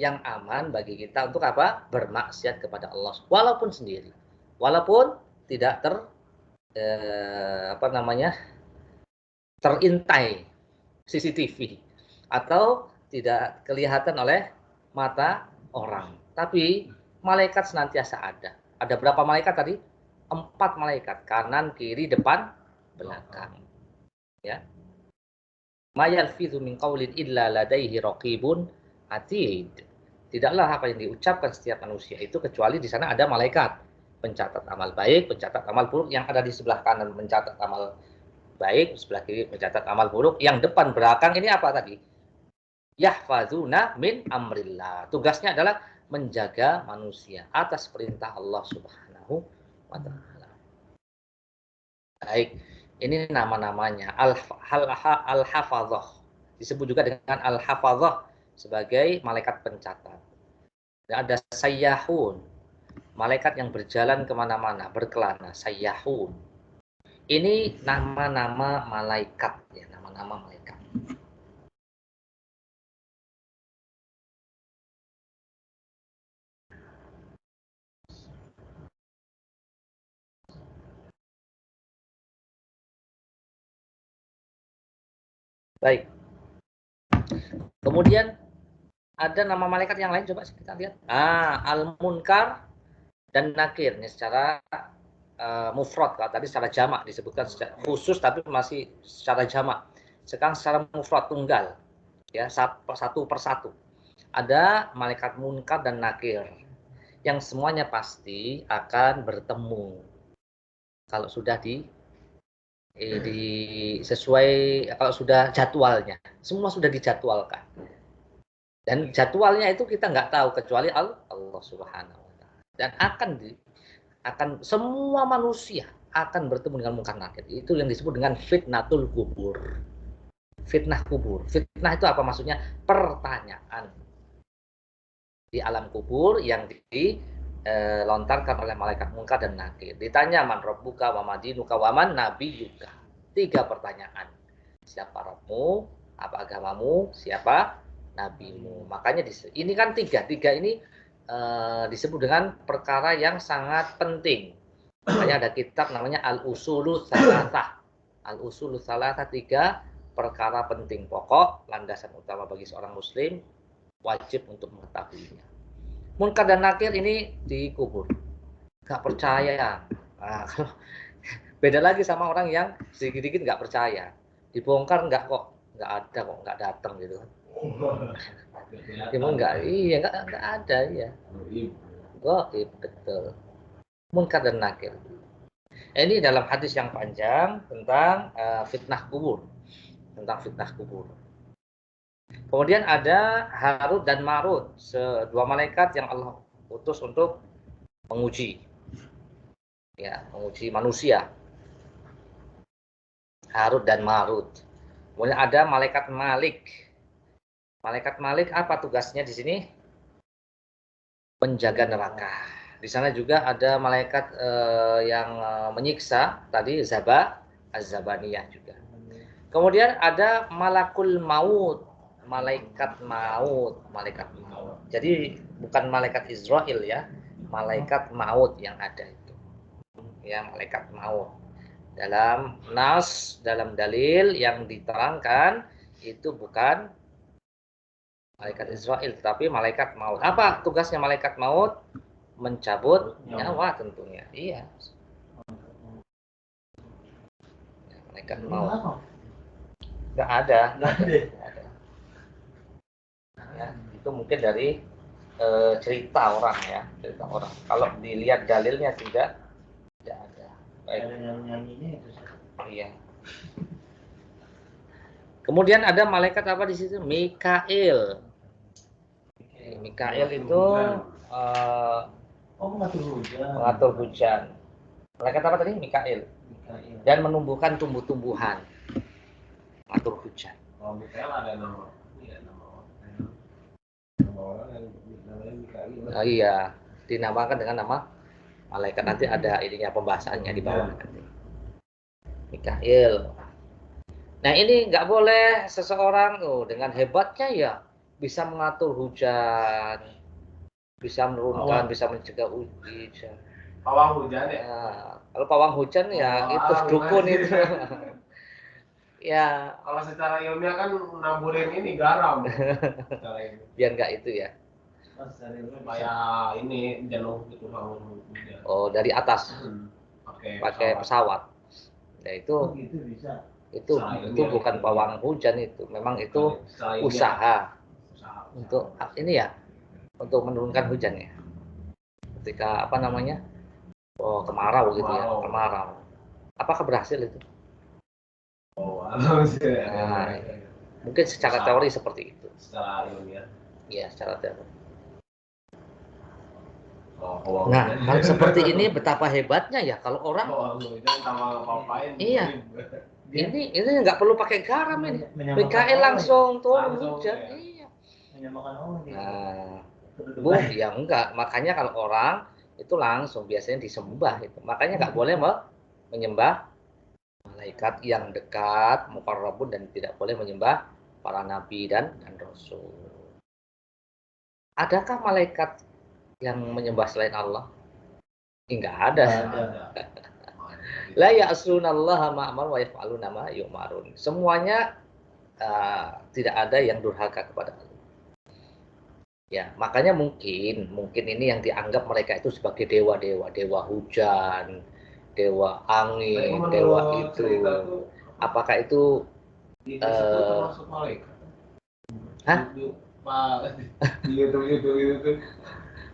yang aman bagi kita untuk apa? Bermaksiat kepada Allah, walaupun sendiri, walaupun tidak terintai CCTV atau tidak kelihatan oleh mata orang. Tapi malaikat senantiasa ada. Ada berapa malaikat tadi? 4 malaikat, kanan, kiri, depan, belakang. Ya. Ma yalfidhu min qaulin illa ladaihi raqibun atid. Tidaklah apa yang diucapkan setiap manusia itu kecuali di sana ada malaikat pencatat amal baik, pencatat amal buruk, yang ada di sebelah kanan mencatat amal baik, sebelah kiri mencatat amal buruk, yang depan belakang ini apa tadi? Yahfazuna min amrillah. Tugasnya adalah menjaga manusia atas perintah Allah Subhanahu wa taala. Baik, ini nama-namanya Al-Hafadhah. Disebut juga dengan Al-Hafadhah sebagai malaikat pencatat. Dan ada Sayyahun, malaikat yang berjalan kemana-mana, berkelana, Sayyahun. Ini nama-nama malaikat, ya, nama-nama malaikat. Baik. Kemudian ada nama malaikat yang lain, coba kita lihat. Al-Munkar dan Nakir. Ini secara mufrad, kalau tadi secara jamak disebutkan secara khusus, tapi masih secara jamak. Sekarang secara mufrad, tunggal, ya, satu persatu. Ada malaikat Munkar dan Nakir yang semuanya pasti akan bertemu kalau sudah sesuai, kalau sudah jadwalnya, semua sudah dijadwalkan. Dan jadwalnya itu kita nggak tahu kecuali Allah Subhanahu wa taala. Dan akan semua manusia akan bertemu dengan munkar nakir. Itu yang disebut dengan fitnatul kubur. Fitnah kubur. Fitnah itu apa maksudnya? Pertanyaan di alam kubur yang dilontarkan oleh malaikat munkar dan nakir. Ditanya, man rabbuka wa madinuka wa man nabiyuka. 3 pertanyaan. Siapa Rabbmu? Apa agamamu? Siapa nabimu? Makanya ini kan tiga ini disebut dengan perkara yang sangat penting. Makanya ada kitab namanya Al-Usulul Tsalatsah. Al-Usulul Tsalatsah, 3 perkara penting pokok, landasan utama bagi seorang muslim, wajib untuk mengetahuinya. Munkar dan nakir ini dikubur. Gak percaya. Nah, kalau beda lagi sama orang yang sedikit-sedikit nggak percaya. Dibongkar nggak ada kok, nggak datang gitu kan. Emang nggak, iya nggak ada ya. Gaib, betul. Munkar dan nakir. Ini dalam hadis yang panjang tentang fitnah kubur, Kemudian ada Harut dan Marut, 2 malaikat yang Allah utus untuk menguji, ya, menguji manusia. Harut dan Marut. Kemudian ada malaikat Malik. Malaikat Malik apa tugasnya di sini? Menjaga neraka. Di sana juga ada malaikat yang menyiksa, tadi Az-Zabaniyah juga. Kemudian ada Malakul Maut, malaikat maut. Jadi bukan malaikat Israel ya, malaikat maut yang ada itu. Ya, malaikat maut. Dalam nas, dalam dalil yang diterangkan itu bukan malaikat Israel, tetapi malaikat maut. Apa tugasnya malaikat maut? Mencabut nyawa tentunya. Iya. Ya, malaikat maut. Nggak ada. Ya, itu mungkin dari cerita orang ya, cerita orang. Kalau dilihat dalilnya tidak ada. Baik. Iya. Kemudian ada malaikat apa di situ? Mikail. Mikail itu mengatur hujan. Malaikat apa tadi? Mikail. Dan menumbuhkan tumbuh-tumbuhan. Mengatur hujan. Kalau Mikael ada nama, iya nama orang yang namanya Mikael. Oh iya, dinamakan dengan nama malaikat. Nanti ada ininya pembahasannya di bawah nanti. Mikail. Nah ini nggak boleh seseorang dengan hebatnya ya bisa mengatur hujan, bisa menurunkan, bisa mencegah hujan. Pawang hujan ya? Kalau pawang hujan ya itu dukun itu. Ya. Kalau secara ilmiah kan naburin ini garam. Biar nggak itu ya. Supaya ini jenuh gitu pawang hujan. Oh dari atas. Pakai pesawat. Ya itu. Oh, gitu bisa. Itu bukan pawang hujan itu, memang itu usaha untuk ini ya, untuk menurunkan hujannya. Ketika apa namanya, kemarau gitu ya, kemarau. Apakah berhasil itu? Nah, mungkin secara teori seperti itu. Secara ilmiah. Iya, secara teori. Nah, kalau seperti ini betapa hebatnya ya kalau orang. Iya. Ini nggak perlu pakai garam ini. PKL langsung turun hujan. Iya. Nah, Bu, ya enggak. Makanya kalau orang itu langsung biasanya disembah itu. Makanya nggak boleh menyembah malaikat yang dekat, muqarrabun, dan tidak boleh menyembah para nabi dan rasul. Adakah malaikat yang menyembah selain Allah? Enggak ada. La ya'sunallaha ma amar wa yaf'aluna ma yu'marun. Semuanya tidak ada yang durhaka kepada Allah. Ya, makanya mungkin ini yang dianggap mereka itu sebagai dewa-dewa, dewa hujan, dewa angin, dewa itu. Apakah itu termasuk malaikat? Hah? Di YouTube itu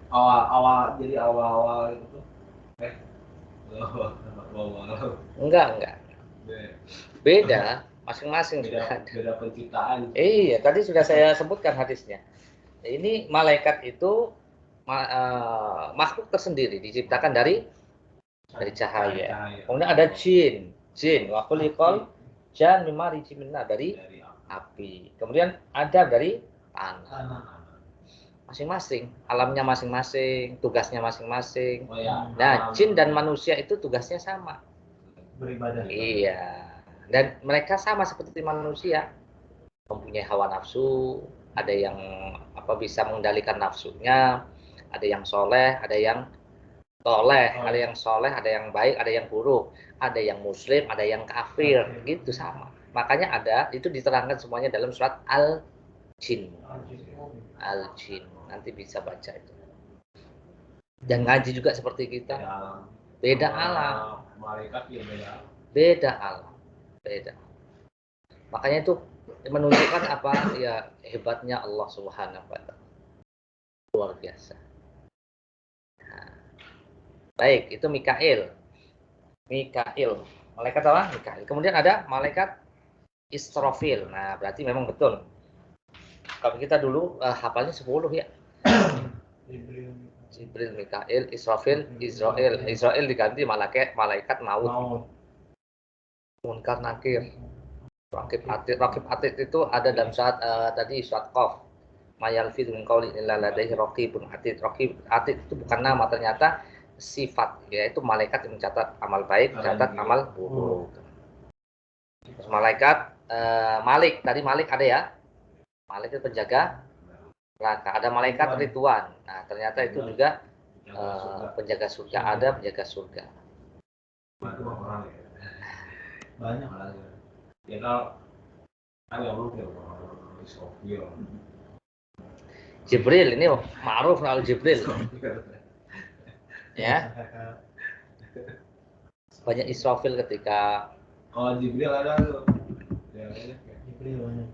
awal jadi awal itu. Enggak. Beda, masing-masing sudah ada. Beda penciptaan. Iya, tadi sudah saya sebutkan hadisnya. Ini malaikat itu makhluk tersendiri, diciptakan dari cahaya. Kemudian ada jin, wa khuliqal jan mimma rijimna, dari api. Kemudian ada dari tanah. Masing-masing, alamnya masing-masing, tugasnya masing-masing. Nah, jin dan manusia itu tugasnya sama. Beribadah. Iya. Dan mereka sama seperti manusia, mempunyai hawa nafsu, ada yang bisa mengendalikan nafsunya, ada yang soleh, ada yang toleh, ada yang soleh, ada yang baik, ada yang buruk, ada yang muslim, ada yang kafir, gitu sama. Makanya ada, itu diterangkan semuanya dalam surat Al-Jin. Al-Jin, nanti bisa baca itu. Dan ngaji juga seperti kita. Beda alam. Malaikat ya beda alam. Beda. Makanya itu menunjukkan apa ya, hebatnya Allah Subhanahu wa taala. Luar biasa. Nah, baik, itu Mikail. Malaikat apa? Mikail. Kemudian ada malaikat Israfil. Nah, berarti memang betul. Kalau kita dulu hafalnya 10 ya. Jibril, Mikail, Israfil, Israel diganti malaikat maut. Munkar Nakir. Rakib Atid itu ada dalam surat tadi surat Qaf. Mayalfidz min qaulin illa ladaihi raqibun atid. Raqib Atid itu bukan nama, ternyata sifat, yaitu malaikat yang mencatat amal baik, mencatat amal buruk. Terus malaikat Malik, tadi Malik ada ya. Malik itu penjaga neraka. Ada malaikat Ridwan. Nah, ternyata itu juga penjaga surga, ada penjaga surga. Banyak lagi. Ya kalau kan nggak mungkin Israfil. Jibril ini ma'ruf al Jibril. Ya. Banyak Israfil ketika Jibril ada tuh. Jibril banyak.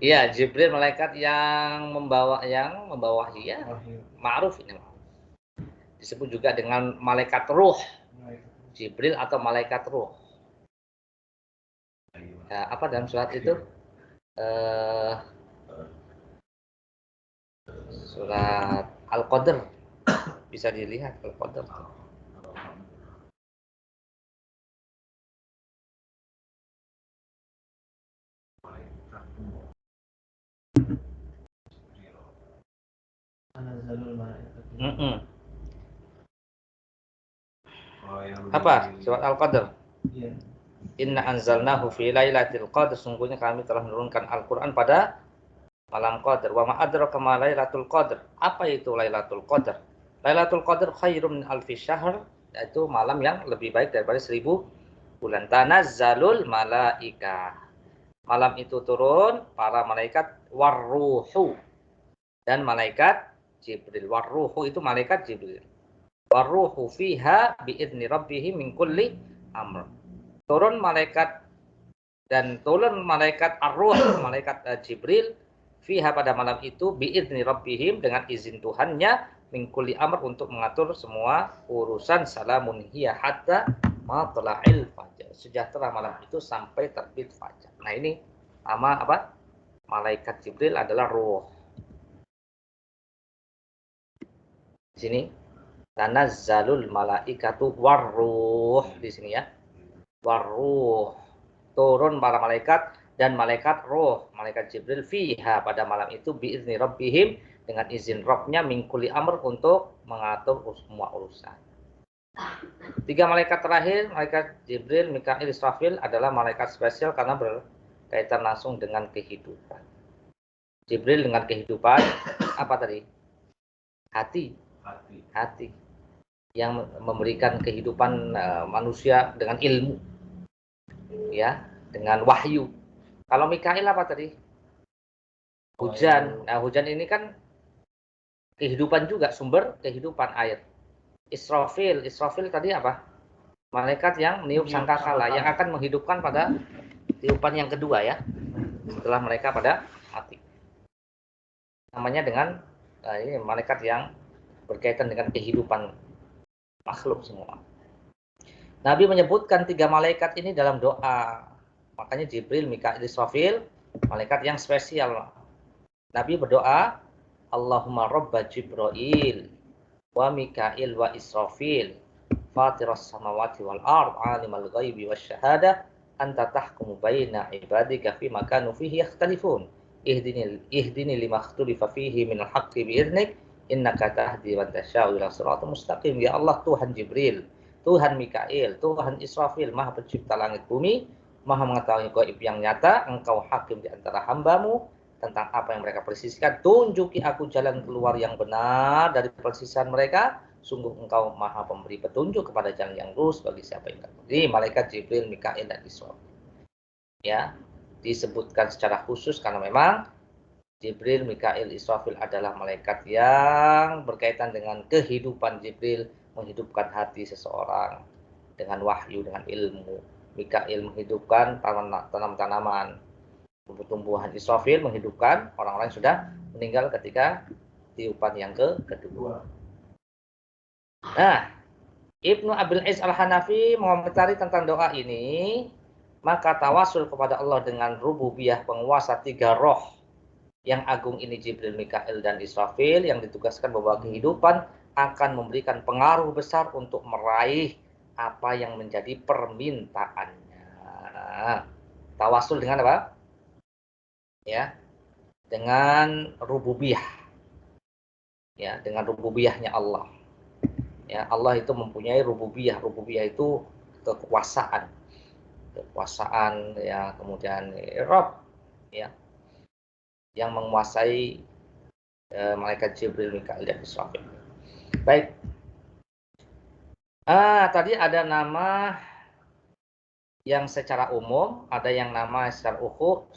Iya, Jibril malaikat yang membawa ya, ma'ruf ini. Disebut juga dengan malaikat ruh. Jibril atau malaikat ruh. Ya, apa dalam surat itu? Surat Al-Qadr. Bisa dilihat Al-Qadr. Apa? Surat Al-Qadr. Inna anzalnahu fi lailatul qadr. Sungguhnya kami telah menurunkan Al-Qur'an pada malam Qadar. Wa ma adraka ma lailatul qadr. Apa itu Lailatul Qadar? Lailatul Qadar khairum min alfi syahr, yaitu malam yang lebih baik daripada 1000 bulan. Tanazzalul malaika. Malam itu turun para malaikat warruhu dan malaikat Jibril. Warruhu itu malaikat Jibril. Warruhu fiha biidzni rabbihim min kulli amr. Turun malaikat dan turun malaikat ar-ruh, malaikat Jibril fiha pada malam itu biidzni rabbihim dengan izin Tuhannya min kulli amr untuk mengatur semua urusan. Salamun hiya hatta matla'il fajar. Sejahtera malam itu sampai terbit fajar. Nah, ini nama apa? Malaikat Jibril adalah ruh. Di sini tanazzalul malaikatu warruh, di sini ya. Warruh. Turun para malaikat dan malaikat roh, malaikat Jibril fiha pada malam itu biizni rabbihim dengan izin Rabbnya min kulli amr untuk mengatur semua urusan. 3 malaikat terakhir, malaikat Jibril, Mikail, Israfil adalah malaikat spesial karena berkaitan langsung dengan kehidupan. Jibril dengan kehidupan apa tadi? Hati. Yang memberikan kehidupan manusia dengan ilmu. Ya, dengan wahyu. Kalau Mikail apa tadi? Hujan. Nah, hujan ini kan kehidupan juga, sumber kehidupan air. Israfil tadi apa? Malaikat yang meniup sangkakala, yang akan menghidupkan pada tiupan yang kedua ya. Setelah mereka pada mati. Namanya dengan ini malaikat yang berkaitan dengan kehidupan makhluk semua. Nabi menyebutkan 3 malaikat ini dalam doa. Makanya Jibril, Mikail, Israfil, malaikat yang spesial. Nabi berdoa, Allahumma robba Jibril, wa Mikail, wa Israfil, fatiras samawati wal ard, alimal ghaibi wa syahadah, anta tahkumu baina ibadika fi makanu fihi yakhtalifun. Ihdini lima khtulifa fihi minal haqqi bi'idnik, innaka tahdi wa tasha'u ila siratal mustaqim. Ya Allah, Tuhan Jibril, Tuhan Mikail, Tuhan Israfil, Maha Pencipta langit bumi, Maha mengetahui gaib yang nyata, engkau hakim di antara hambamu tentang apa yang mereka persiskan. Tunjuki aku jalan keluar yang benar dari persisian mereka. Sungguh engkau Maha pemberi petunjuk kepada jalan yang lurus bagi siapa yang takut. Jadi malaikat Jibril, Mikail, dan Israfil. Ya, disebutkan secara khusus karena memang Jibril, Mikail, Israfil adalah malaikat yang berkaitan dengan kehidupan. Jibril menghidupkan hati seseorang dengan wahyu, dengan ilmu. Mikail menghidupkan tanam-tanaman, tumbuh-tumbuhan. Israfil menghidupkan orang-orang yang sudah meninggal ketika tiupan yang kedua. Nah, Ibnu Abil Is Al-Hanafi mengomentari tentang doa ini, maka tawasul kepada Allah dengan rububiyah penguasa 3 roh yang agung ini, Jibril, Mikail, dan Israfil, yang ditugaskan membawa kehidupan, akan memberikan pengaruh besar untuk meraih apa yang menjadi permintaannya. Tawasul dengan apa? Ya, dengan rububiyah. Ya, dengan rububiyahnya Allah. Ya, Allah itu mempunyai rububiyah. Rububiyah itu kekuasaan. Kekuasaan ya, kemudian Rabb ya, yang menguasai malaikat Jibril, Mikail, dan Israfil. Baik. Tadi ada nama yang secara umum, ada yang nama secara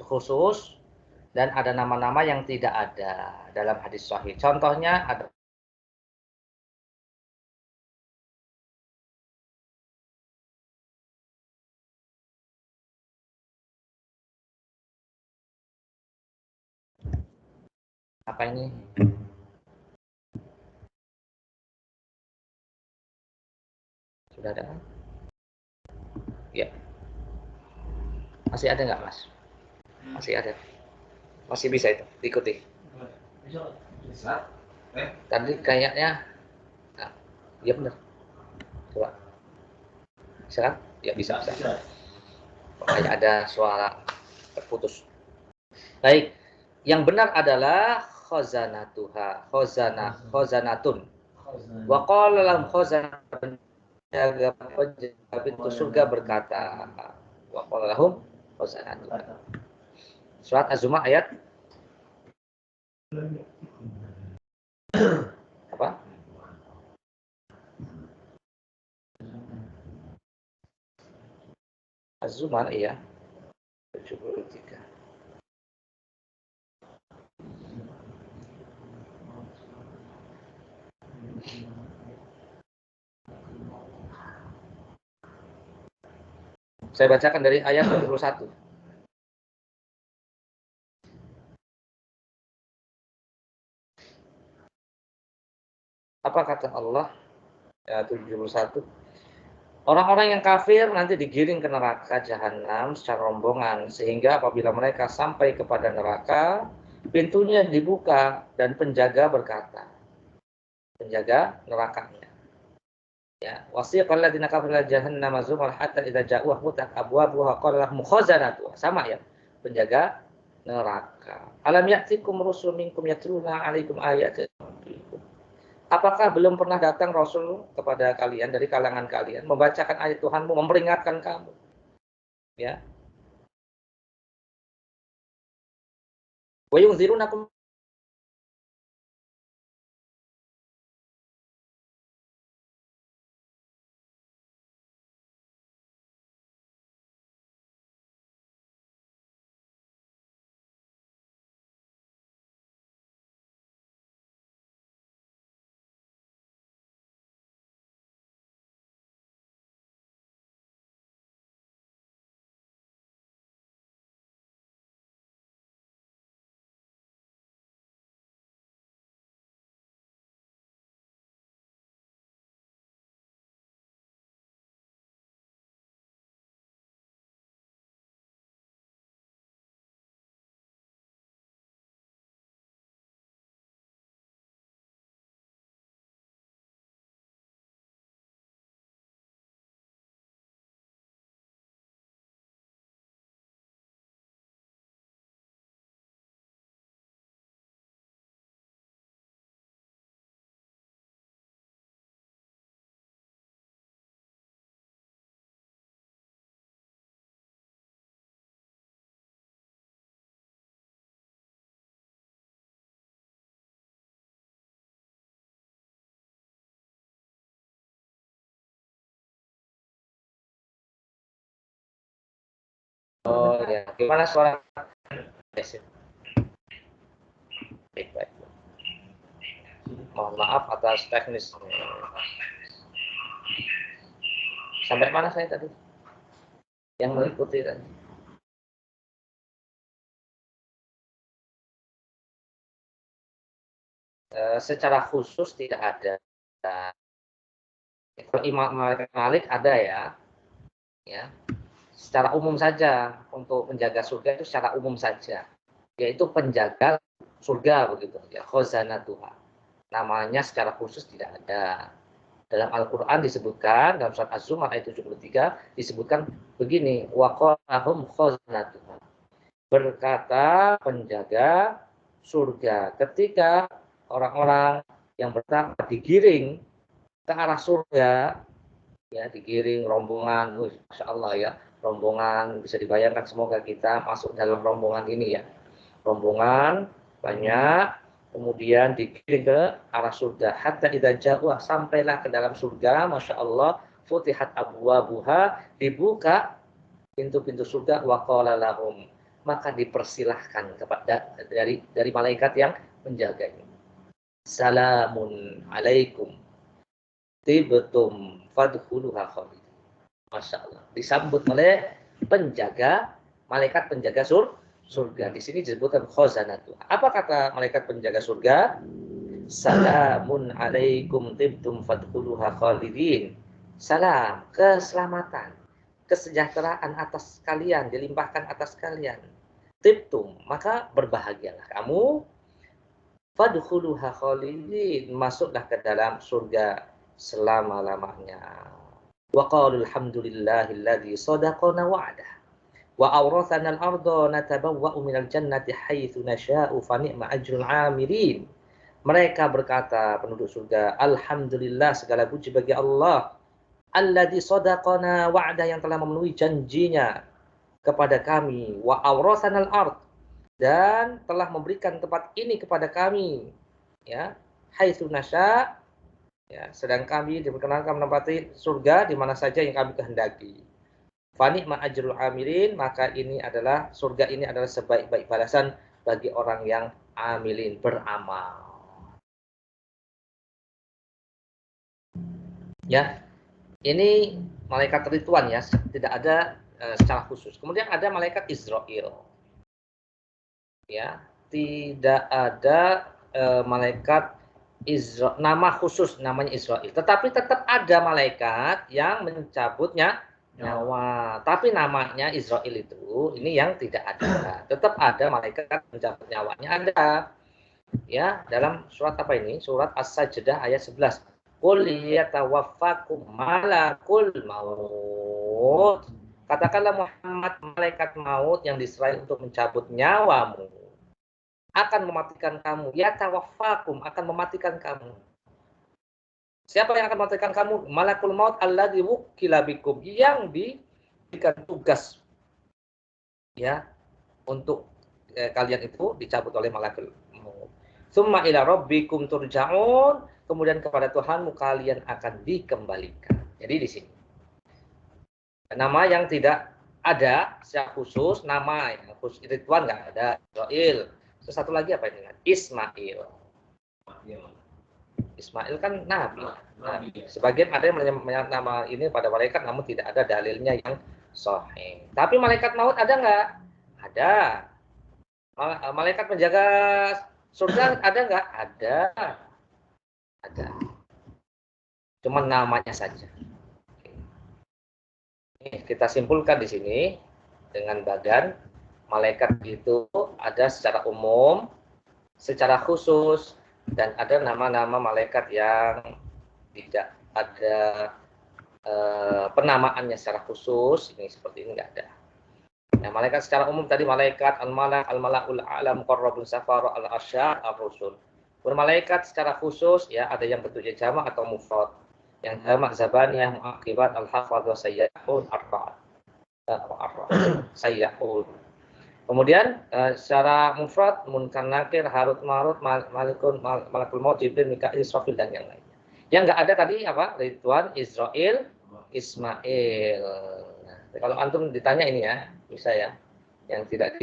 khusus, dan ada nama-nama yang tidak ada dalam hadis sahih. Contohnya ada apa ini? Sudah ada? Ya. Masih ada nggak, Mas? Masih ada. Masih bisa itu, diikuti. Bisa. Tadi kayaknya, nah, iya benar. Coba. Bisa kan? Ya bisa. Kayak ada suara terputus. Baik, yang benar adalah khazanatuha, khazanatun. Wa qala lahum khazanatun, penjaga pintu surga berkata, wa qala lahum khazanatuha. Surat Az-Zumar ayat apa? Az-Zumar iya 73. Saya bacakan dari ayat 71. Apa kata Allah? Ya 71. Orang-orang yang kafir nanti digiring ke neraka jahanam secara rombongan, sehingga apabila mereka sampai kepada neraka, pintunya dibuka dan penjaga berkata, penjaga nerakanya, ya, wasiqal ladzina kafaru ila jahannam zumar hatta idza ja'uha futat abwabuha qala lahum khazanatuha. Sama ya, penjaga neraka. Alam ya'tikum rusulun minkum yatluna 'alaikum ayati rabbikum. Apakah belum pernah datang Rasul kepada kalian dari kalangan kalian, membacakan ayat Tuhanmu, memperingatkan kamu? Ya. Wa yunzirunakum. Oh ya, gimana suara? Baik, baik. Mohon maaf atas teknis. Sampai mana saya tadi? Yang mengikuti tadi. Secara khusus tidak ada. Kalau Imam Malik ada ya, ya. Secara umum saja untuk penjaga surga itu secara umum saja, yaitu penjaga surga begitu ya, khazanatuha. Namanya secara khusus tidak ada. Dalam Al-Qur'an disebutkan dalam surat Az-Zumar ayat 73 disebutkan begini, waqahum khazanatuha. Berkata penjaga surga ketika orang-orang yang pertama digiring ke arah surga, ya digiring rombongan, Masya Allah ya, rombongan bisa dibayangkan, semoga kita masuk dalam rombongan ini ya, rombongan banyak, kemudian digiring ke arah surga, hatta idza ja'uha, sampailah ke dalam surga, Masya Allah, futihat abwabuha, dibuka pintu-pintu surga, wa qala lahum, maka dipersilahkan kepada dari malaikat yang menjaganya, salamun alaikum tibtum fadkhuluha khalidin. Masya Allah. Disambut oleh penjaga, malaikat penjaga surga. Di sini disebutkan khazanatu. Apa kata malaikat penjaga surga? Salamun alaikum tibtum fadkhuluha khalidin. Salam, keselamatan, kesejahteraan atas kalian, dilimpahkan atas kalian. Tibtum, maka berbahagialah kamu. Fadkhuluha khalidin, masuklah ke dalam surga selama-lamanya. Wa qalu alhamdulillahilladzi sadaqana wa'dah. Wa awrathana al-ardha natabawwa'u minal jannati haitsu nasha'u fa ni'ma ajrul 'amilin. Mereka berkata, penduduk surga, alhamdulillah, segala puji bagi Allah, alladzi shadaqana wa'dah, yang telah memenuhi janjinya kepada kami, wa awrathana al-ard, dan telah memberikan tempat ini kepada kami, ya, haitsu nasya, ya, sedang kami diperkenankan menempati surga di mana saja yang kami kehendaki. Fani ma ajrul amilin, maka ini adalah surga ini adalah sebaik-baik balasan bagi orang yang amilin, beramal. Ya, ini malaikat Ridwan ya, tidak ada secara khusus. Kemudian ada malaikat Israel. Ya, tidak ada malaikat Israel, nama khusus namanya Israel. Tetapi tetap ada malaikat yang mencabutnya nyawa. Tapi namanya Israel itu, ini yang tidak ada. Tetap ada malaikat mencabut nyawanya, ada. Ya, dalam surat apa ini? Surat As-Sajdah ayat 11. Qul yatawaffakum malakul maut. Katakanlah Muhammad, malaikat maut yang diserahi untuk mencabut nyawamu akan mematikan kamu. Ya tawaffakum, akan mematikan kamu. Siapa yang akan mematikan kamu? Malakul maut alladzi wukila bikum, yang diberikan tugas ya untuk kalian itu dicabut oleh malakul maut. Tsumma ila rabbikum turja'un, kemudian kepada Tuhanmu kalian akan dikembalikan. Jadi di sini nama yang tidak ada secara khusus, nama yang khusus Ridwan nggak ada, Israel. Terus satu lagi apa ini? Ismail. Ismail kan nabi. Nah, sebagian ada yang menyebut nama ini pada malaikat, namun tidak ada dalilnya yang sahih. Tapi malaikat maut ada nggak? Ada. Malaikat penjaga surga ada nggak? Ada. Ada. Cuma namanya saja. Ini kita simpulkan di sini dengan badan malaikat itu ada secara umum, secara khusus, dan ada nama-nama malaikat yang tidak ada penamaannya secara khusus. Ini seperti ini nggak ada. Nah, malaikat secara umum tadi malaikat al-malak, al-malakul alam, qarrabun safar, al-arsyad, ar-rusul. Malaikat secara khusus ya ada yang bentuknya jamak atau mufrad. Yang jamak zabaniyah, muaqibat, al-hafadz, wa sayyahun, arba'at. Sayyahun. Kemudian secara mufrad munkar nakir, harut marut, malikun, malakul maut, jibril, mikail, israfil, dan yang lainnya. Yang nggak ada tadi apa? Ridwan, Israel, Ismail. Nah, kalau antum ditanya ini ya, bisa ya, yang tidak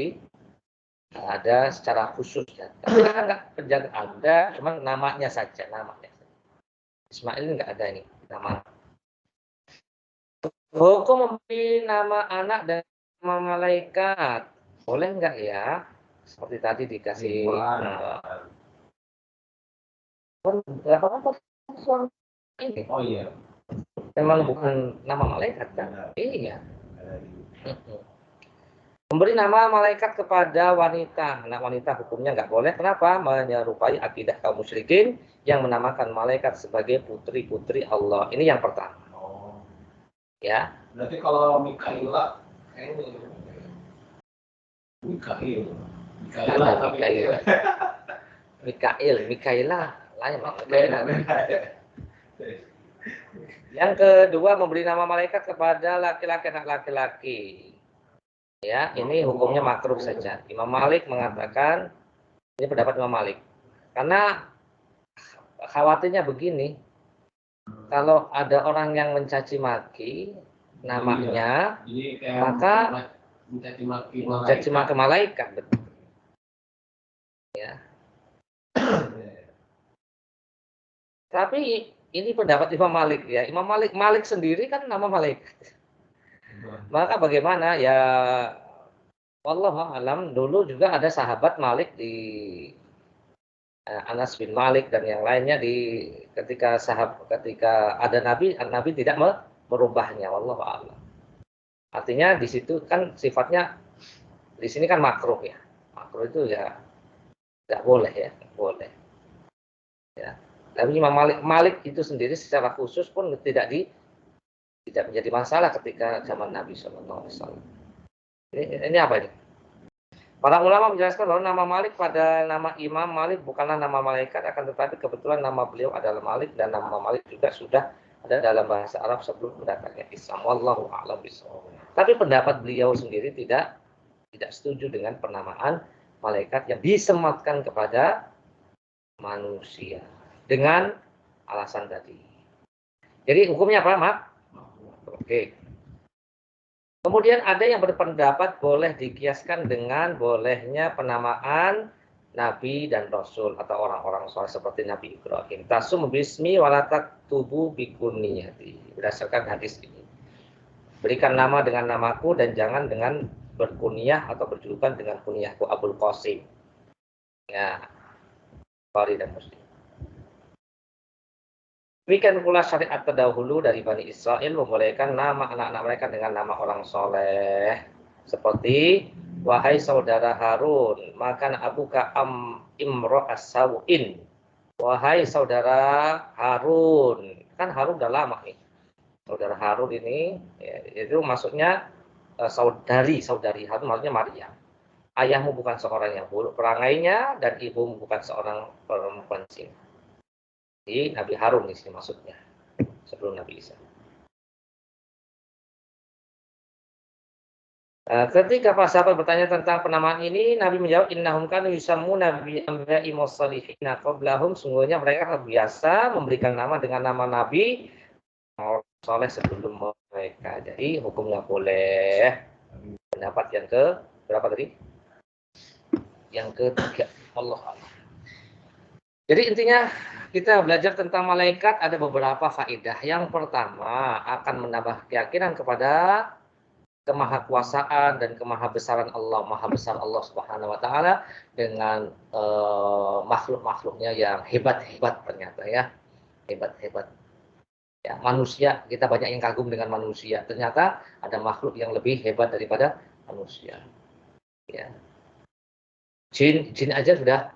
ada secara khusus ya. Tapi nggak penjaga, ada, cuma namanya saja, namanya. Ismail ini nggak ada ini nama. Hukum memberi nama anak dan nama malaikat, boleh nggak ya? Seperti tadi dikasih. Ini. Oh iya. Memang bukan nama malaikat kan? Iya. Memberi nama malaikat kepada wanita. Anak wanita hukumnya nggak boleh. Kenapa? Menyerupai akidah kaum musyrikin yang menamakan malaikat sebagai putri-putri Allah. Ini yang pertama. Oh. Ya. Berarti kalau Mikaila, kayaknya Mikail. Mikaila lain. Yang kedua, memberi nama malaikat kepada laki-laki, anak laki-laki. Ya, ini hukumnya makruh saja. Imam Malik mengatakan, ini pendapat Imam Malik. Karena khawatirnya begini, kalau ada orang yang mencaci maki namanya, maka mencaci maki malaikat. Betul. Ya. Tapi ini pendapat Imam Malik ya. Imam Malik sendiri kan nama malaikat. Maka bagaimana ya, wallahu alam, dulu juga ada sahabat Malik di Anas bin Malik dan yang lainnya ketika ada Nabi tidak merubahnya, wallahu alam. Artinya di situ kan sifatnya di sini kan makruh ya. Makruh itu ya nggak boleh ya, nggak boleh. Ya. Tapi Imam Malik itu sendiri secara khusus pun tidak menjadi masalah ketika zaman Nabi SAW. Ini apa ini? Para ulama menjelaskan bahwa nama Malik pada nama Imam Malik bukanlah nama malaikat, akan tetapi kebetulan nama beliau adalah Malik dan nama Malik juga sudah ada dalam bahasa Arab sebelum datangnya Islam. Wallahu a'lam bishawab. Tapi pendapat beliau sendiri tidak setuju dengan penamaan malaikat yang disematkan kepada manusia dengan alasan tadi. Jadi hukumnya apa, Mak? Oke. Kemudian ada yang berpendapat boleh dikiaskan dengan bolehnya penamaan Nabi dan Rasul atau orang-orang soleh seperti Nabi Ibrahim. Tasum bismi walatak tubuh bikuniyati. Berdasarkan hadis ini. Berikan nama dengan namaku dan jangan dengan berkunyah atau berjulukan dengan kunyahku Abul Qasim. Ya, Bukhari dan Muslim. Demikian pula syariat terdahulu dari Bani Israel membolehkan nama anak-anak mereka dengan nama orang soleh. Seperti, wahai saudara Harun, makan abuka imro as-sawin. Wahai saudara Harun. Kan Harun udah lama nih. Saudara Harun ini, ya, itu maksudnya saudari Harun, maksudnya Maryam. Ayahmu bukan seorang yang buruk perangainya, dan ibumu bukan seorang perempuan zina. Jadi Nabi Harun di sini maksudnya sebelum Nabi Isa. Ketika para sahabat bertanya tentang penamaan ini, Nabi menjawab, innahum kanu yusammuna bi anbiya'i mursalihina qablahum, sungguhnya mereka biasa memberikan nama dengan nama nabi soleh sebelum mereka. Jadi hukumnya boleh. Pendapat yang ke berapa tadi? Yang ketiga. Allah. Jadi intinya kita belajar tentang malaikat ada beberapa faedah. Yang pertama akan menambah keyakinan kepada kemahakuasaan dan kemahabesaran Allah, maha besar Allah Subhanahu wa taala dengan makhluk-makhluknya yang hebat-hebat ternyata ya. Hebat-hebat. Ya, manusia, kita banyak yang kagum dengan manusia. Ternyata ada makhluk yang lebih hebat daripada manusia. Ya. Jin aja sudah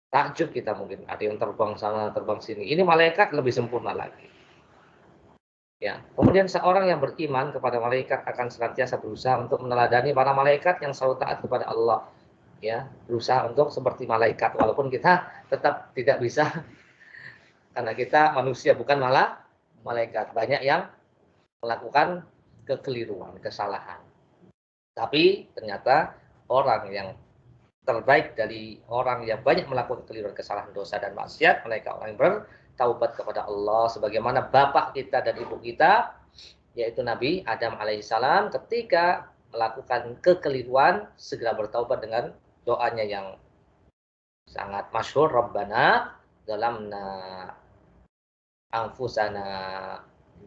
takjub kita mungkin. Ada yang terbang sana, terbang sini. Ini malaikat lebih sempurna lagi. Ya. Kemudian seorang yang beriman kepada malaikat akan senantiasa berusaha untuk meneladani para malaikat yang selalu taat kepada Allah. Ya, berusaha untuk seperti malaikat walaupun kita tetap tidak bisa karena kita manusia bukan malah malaikat. Banyak yang melakukan kekeliruan, kesalahan. Tapi ternyata orang yang terbaik dari orang yang banyak melakukan kekeliruan, kesalahan, dosa dan maksiat, mereka orang yang bertaubat kepada Allah sebagaimana bapak kita dan ibu kita yaitu Nabi Adam alaihissalam ketika melakukan kekeliruan segera bertaubat dengan doanya yang sangat masyhur, Rabbana zalamna anfusana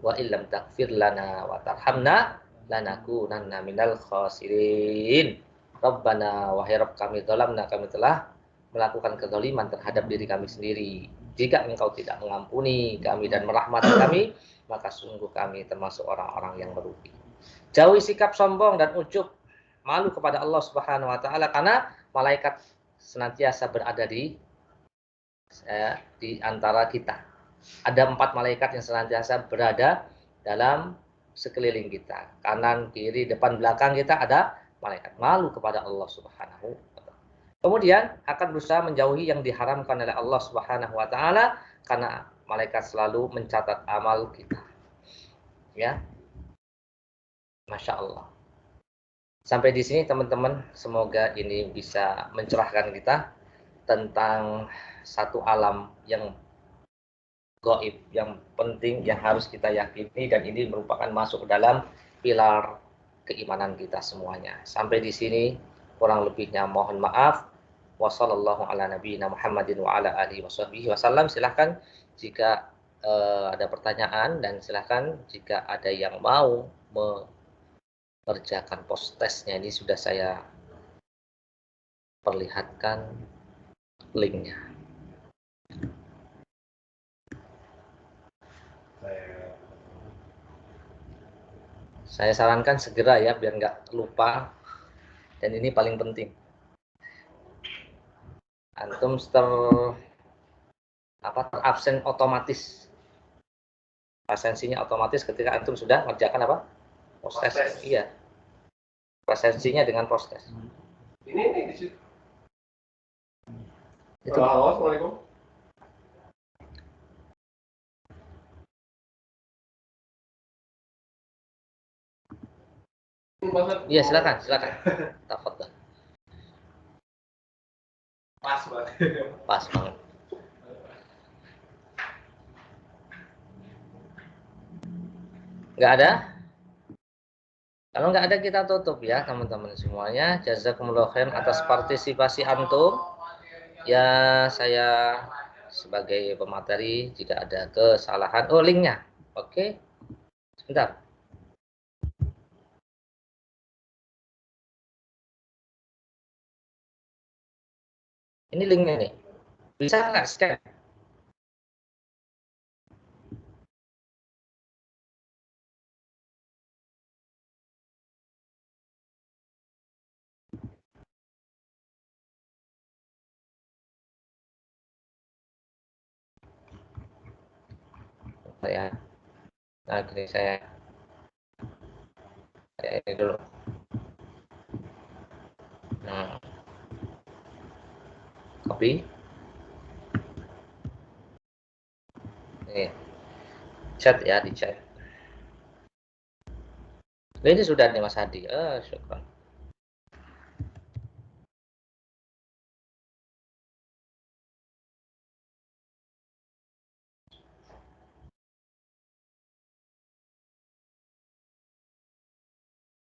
wa illam taghfir lana wa tarhamna lanakunanna minal khasirin. Rabbana, wahai Rabb kami, zalamna, kami telah melakukan kezaliman terhadap diri kami sendiri. Jika engkau tidak mengampuni kami dan merahmati kami, maka sungguh kami termasuk orang-orang yang merugi. Jauhi sikap sombong dan ujub, malu kepada Allah Subhanahu wa taala karena malaikat senantiasa berada di antara kita. Ada 4 malaikat yang senantiasa berada dalam sekeliling kita. Kanan, kiri, depan, belakang kita ada malaikat. Malu kepada Allah Subhanahu wa taala. Kemudian akan berusaha menjauhi yang diharamkan oleh Allah Subhanahu wa taala karena malaikat selalu mencatat amal kita. Ya. Masya Allah. Sampai di sini teman-teman, semoga ini bisa mencerahkan kita tentang satu alam yang gaib, yang penting, yang harus kita yakini, dan ini merupakan masuk dalam pilar keimanan kita semuanya. Sampai di sini kurang lebihnya mohon maaf. Wassallallahu ala nabiyina Muhammadin wa ala alihi wasallam. Silahkan jika ada pertanyaan, dan silahkan jika ada yang mau mengerjakan post testnya. Ini sudah saya perlihatkan linknya. Saya sarankan segera ya, biar nggak lupa. Dan ini paling penting. Antum terabsen otomatis. Absensinya otomatis ketika antum sudah mengerjakan apa? Proses. Iya. presensinya dengan postes. Ini di situ. Itu. Assalamualaikum. Iya, silakan. Tafadhol. Pas banget. Pas banget. Nggak ada? Kalau nggak ada kita tutup ya teman-teman semuanya. Jazakumullah khairan atas partisipasi antum. Ya, saya sebagai pemateri jika ada kesalahan. Oh, linknya. Oke. Sebentar. Ini linknya nih. Bisa nggak scan? Saya ini dulu. Nah, copy. Ini chat ya, di chat. Ini sudah nih Mas Hadi. Syukran.